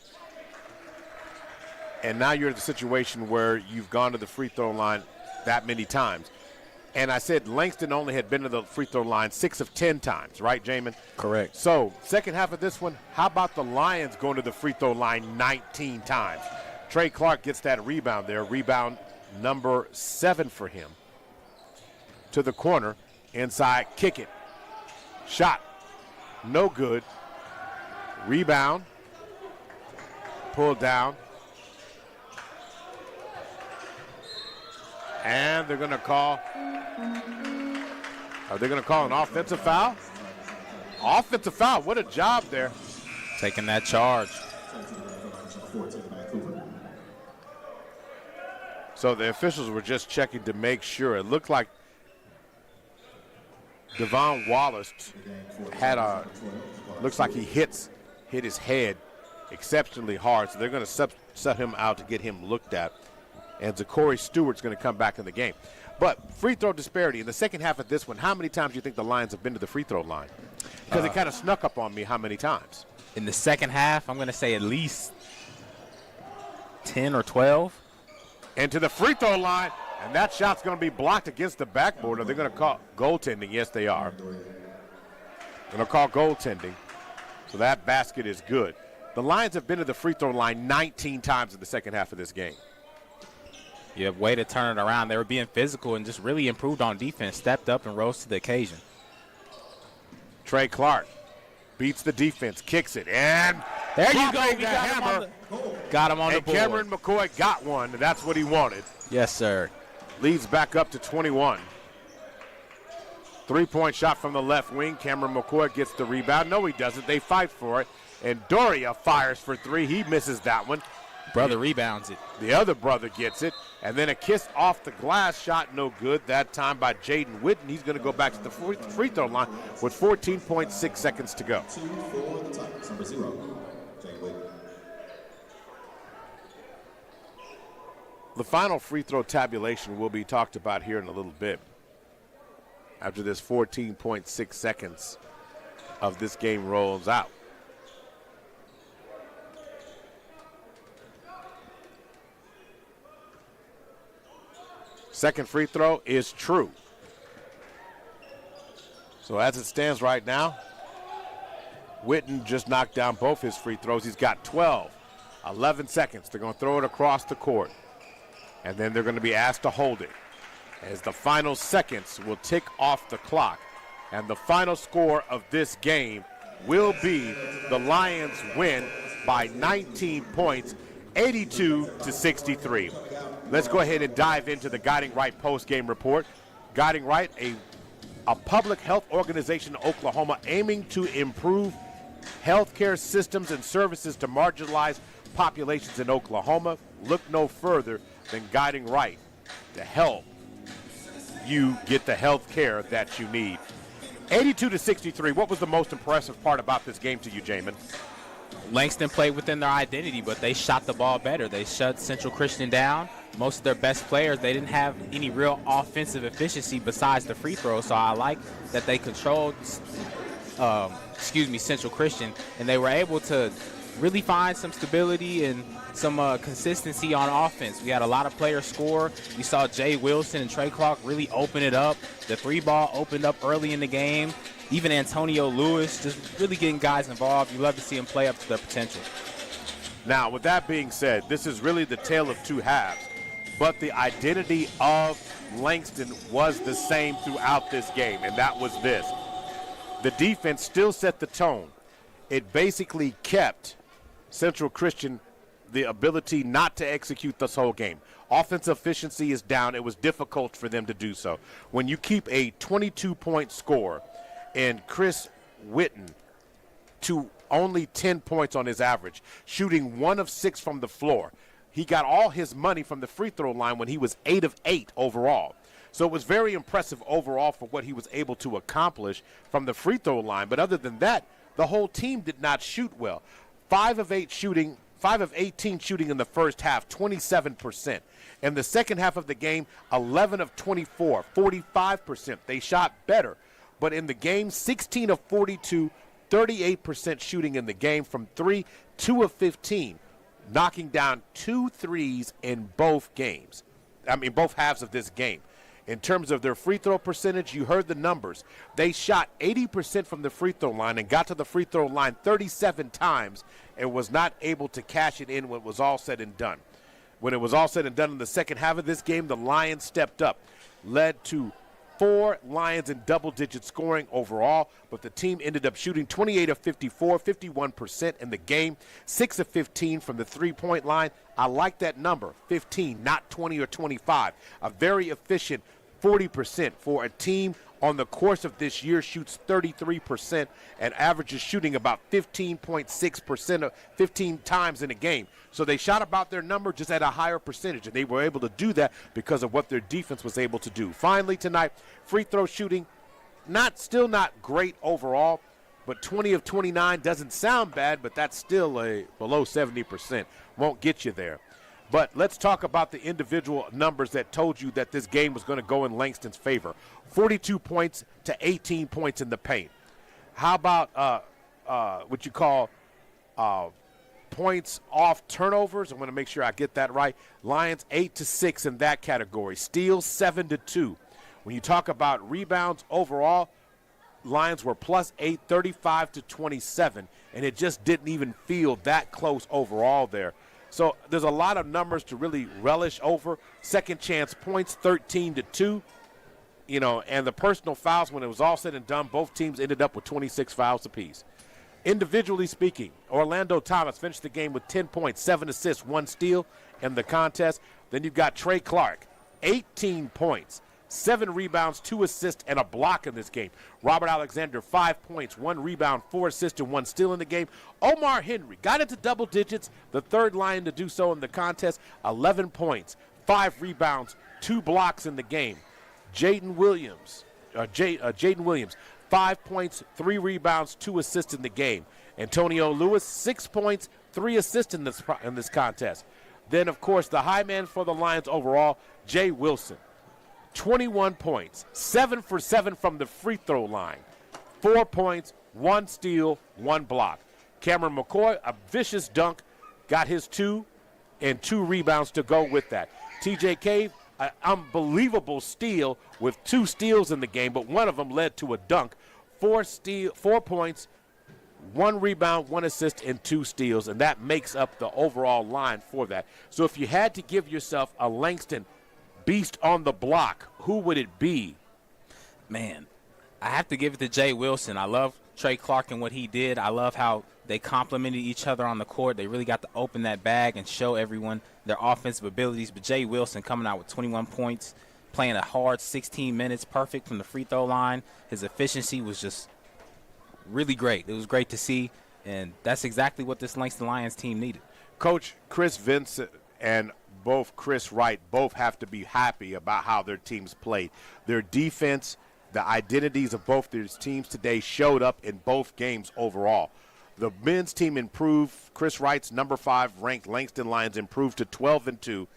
And now you're in a situation where you've gone to the free throw line that many times. And I said Langston only had been to the free throw line 6 of 10 times, right, Jamin? Correct. So, second half of this one, how about the Lions going to the free throw line 19 times? Trey Clark gets that rebound there. Rebound number 7 for him. To the corner, inside, kick it. Shot, no good. Rebound, pulled down. And they're going to call, are they going to call an offensive foul? Offensive foul, what a job there. Taking that charge. So the officials were just checking to make sure. It looked like Devon Wallace looks like he hit his head exceptionally hard. So they're going to set him out to get him looked at. And Zachary Stewart's going to come back in the game. But free throw disparity in the second half of this one, how many times do you think the Lions have been to the free throw line? Because it kind of snuck up on me how many times. In the second half, I'm going to say at least 10 or 12. And to the free throw line, and that shot's going to be blocked against the backboard. Are they going to call goaltending? Yes, they are. Going to call goaltending. So that basket is good. The Lions have been to the free throw line 19 times in the second half of this game. Yeah, way to turn it around. They were being physical and just really improved on defense, stepped up and rose to the occasion. Trey Clark beats the defense, kicks it, and there you go. We Got him on the board. And Cameron McCoy got one. That's what he wanted. Yes, sir. Leads back up to 21. 3-point shot from the left wing. Cameron McCoy gets the rebound. No, he doesn't. They fight for it. And Doria fires for 3. He misses that one. Brother rebounds it. The other brother gets it. And then a kiss off the glass shot, no good. That time by Jaden Witten. He's going to go back to the free throw line with 14.6 seconds to go. 2 for the Tigers, number 0, Jaden Witten. The final free throw tabulation will be talked about here in a little bit. After this 14.6 seconds of this game rolls out. Second free throw is true. So as it stands right now, Witten just knocked down both his free throws. He's got 12, 11 seconds. They're going to throw it across the court. And then they're going to be asked to hold it as the final seconds will tick off the clock. And the final score of this game will be the Lions win by 19 points, 82-63. Let's go ahead and dive into the Guiding Right post-game report. Guiding Right, a public health organization in Oklahoma aiming to improve healthcare systems and services to marginalized populations in Oklahoma. Look no further than Guiding Right to help you get the health care that you need. 82-63, what was the most impressive part about this game to you, Jamin? Langston played within their identity, but they shot the ball better. They shut Central Christian down. Most of their best players, they didn't have any real offensive efficiency besides the free throw. So I like that they controlled, Central Christian, and they were able to really find some stability and some consistency on offense. We had a lot of players score. We saw Jay Wilson and Trey Clark really open it up. The three ball opened up early in the game. Even Antonio Lewis, just really getting guys involved. You love to see them play up to their potential. Now, with that being said, this is really the tale of two halves. But the identity of Langston was the same throughout this game, and that was this. The defense still set the tone. It basically kept Central Christian the ability not to execute this whole game. Offensive efficiency is down. It was difficult for them to do so. When you keep a 22-point score and Chris Witten to only 10 points on his average, shooting 1 of 6 from the floor. He got all his money from the free throw line when he was 8 of 8 overall. So it was very impressive overall for what he was able to accomplish from the free throw line. But other than that, the whole team did not shoot well. 5 of 18 shooting in the first half, 27%. In the second half of the game, 11 of 24, 45%. They shot better. But in the game, 16 of 42, 38% shooting in the game from 3, 2 of 15, knocking down 2 threes in both games. Both halves of this game. In terms of their free throw percentage, you heard the numbers. They shot 80% from the free throw line and got to the free throw line 37 times and was not able to cash it in when it was all said and done. When it was all said and done in the second half of this game, the Lions stepped up, led to 4 Lions in double-digit scoring overall, but the team ended up shooting 28 of 54, 51% in the game, 6 of 15 from the three-point line. I like that number, 15, not 20 or 25. A very efficient 40% for a team on the course of this year shoots 33% and averages shooting about 15.6%, 15 times in a game. So they shot about their number just at a higher percentage, and they were able to do that because of what their defense was able to do. Finally tonight, free throw shooting, still not great overall, but 20 of 29 doesn't sound bad, but that's still a below 70%. Won't get you there. But let's talk about the individual numbers that told you that this game was going to go in Langston's favor. 42 points to 18 points in the paint. How about what you call points off turnovers? I'm going to make sure I get that right. Lions 8 to 6 in that category. Steals 7 to 2. When you talk about rebounds overall, Lions were +8, 35 to 27, and it just didn't even feel that close overall there. So there's a lot of numbers to really relish over. Second chance points, 13 to 2. And the personal fouls, when it was all said and done, both teams ended up with 26 fouls apiece. Individually speaking, Orlando Thomas finished the game with 10 points, 7 assists, 1 steal in the contest. Then you've got Trey Clark, 18 points, 7 rebounds, 2 assists, and a block in this game. Robert Alexander, 5 points, 1 rebound, 4 assists, and 1 steal in the game. Omar Henry got into double digits, the third Lion to do so in the contest, 11 points, 5 rebounds, 2 blocks in the game. Jaden Williams, 5 points, 3 rebounds, 2 assists in the game. Antonio Lewis, 6 points, 3 assists in this contest. Then, of course, the high man for the Lions overall, Jay Wilson. 21 points, 7 for 7 from the free throw line, 4 points, 1 steal, 1 block. Cameron McCoy, a vicious dunk, got his 2 and 2 rebounds to go with that. TJ Cave, an unbelievable steal with 2 steals in the game, but one of them led to a dunk. 4 points, 1 rebound, 1 assist, and 2 steals, and that makes up the overall line for that. So if you had to give yourself a Langston beast on the block, who would it be? Man, I have to give it to Jay Wilson. I love Trey Clark and what he did. I love how they complemented each other on the court. They really got to open that bag and show everyone their offensive abilities. But Jay Wilson coming out with 21 points, playing a hard 16 minutes, perfect from the free throw line. His efficiency was just really great. It was great to see, and that's exactly what this Langston Lions team needed. Coach Chris Vincent and both Chris Wright both have to be happy about how their teams played. Their defense, the identities of both their teams today showed up in both games overall. The men's team improved. Chris Wright's number 5 ranked Langston Lions improved to 12-2,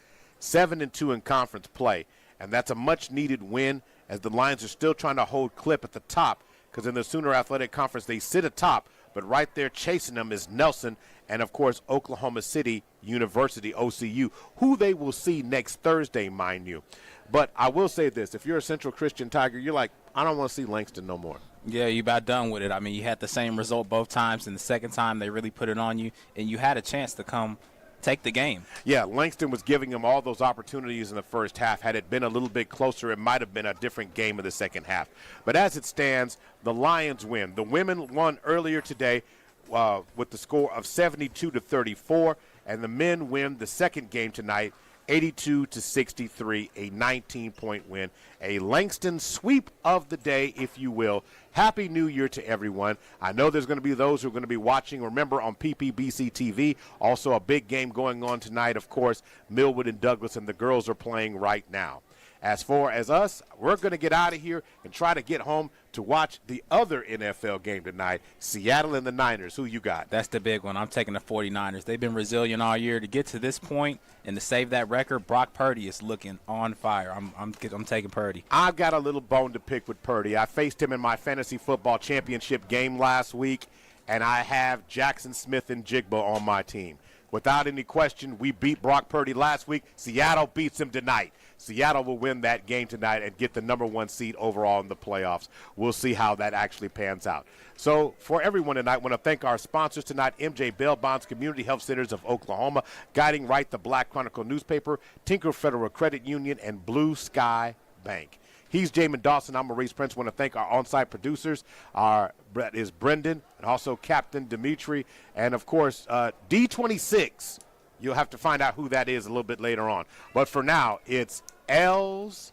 7-2 in conference play. And that's a much-needed win as the Lions are still trying to hold clip at the top, because in the Sooner Athletic Conference they sit atop, but right there chasing them is Nelson and, of course, Oklahoma City University, OCU, who they will see next Thursday, mind you. But I will say this. If you're a Central Christian Tiger, you're like, I don't want to see Langston no more. Yeah, you about done with it. I mean, you had the same result both times, and the second time they really put it on you, and you had a chance to come take the game. Yeah, Langston was giving them all those opportunities in the first half. Had it been a little bit closer, it might have been a different game in the second half. But as it stands, the Lions win. The women won earlier today with the score of 72-34, and the men win the second game tonight, 82-63, a 19-point win. A Langston sweep of the day, if you will. Happy New Year to everyone. I know there's going to be those who are going to be watching, remember, on PPBC TV. Also a big game going on tonight, of course. Millwood and Douglas, and the girls are playing right now. As far as us, we're going to get out of here and try to get home to watch the other NFL game tonight, Seattle and the Niners. Who you got? That's the big one. I'm taking the 49ers. They've been resilient all year. To get to this point and to save that record, Brock Purdy is looking on fire. I'm taking Purdy. I've got a little bone to pick with Purdy. I faced him in my fantasy football championship game last week, and I have Jackson Smith and Jigba on my team. Without any question, we beat Brock Purdy last week. Seattle beats him tonight. Seattle will win that game tonight and get the number 1 seed overall in the playoffs. We'll see how that actually pans out. So for everyone tonight, I want to thank our sponsors tonight, MJ Bail Bonds Community Health Centers of Oklahoma, Guiding Right, the Black Chronicle newspaper, Tinker Federal Credit Union, and Blue Sky Bank. He's Jamin Dawson. I'm Maurice Prince. I want to thank our on-site producers. That is Brendan, and also Captain Dimitri, and, of course, D26. You'll have to find out who that is a little bit later on. But for now, it's L's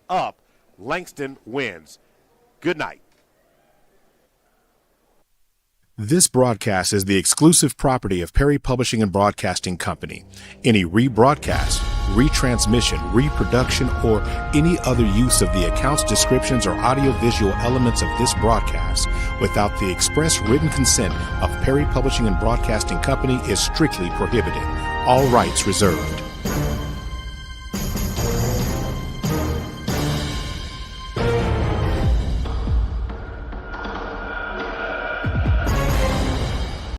up. Langston wins. Good night. This broadcast is the exclusive property of Perry Publishing and Broadcasting Company. Any rebroadcast, retransmission, reproduction, or any other use of the accounts, descriptions, or audiovisual elements of this broadcast without the express written consent of Perry Publishing and Broadcasting Company is strictly prohibited. All rights reserved.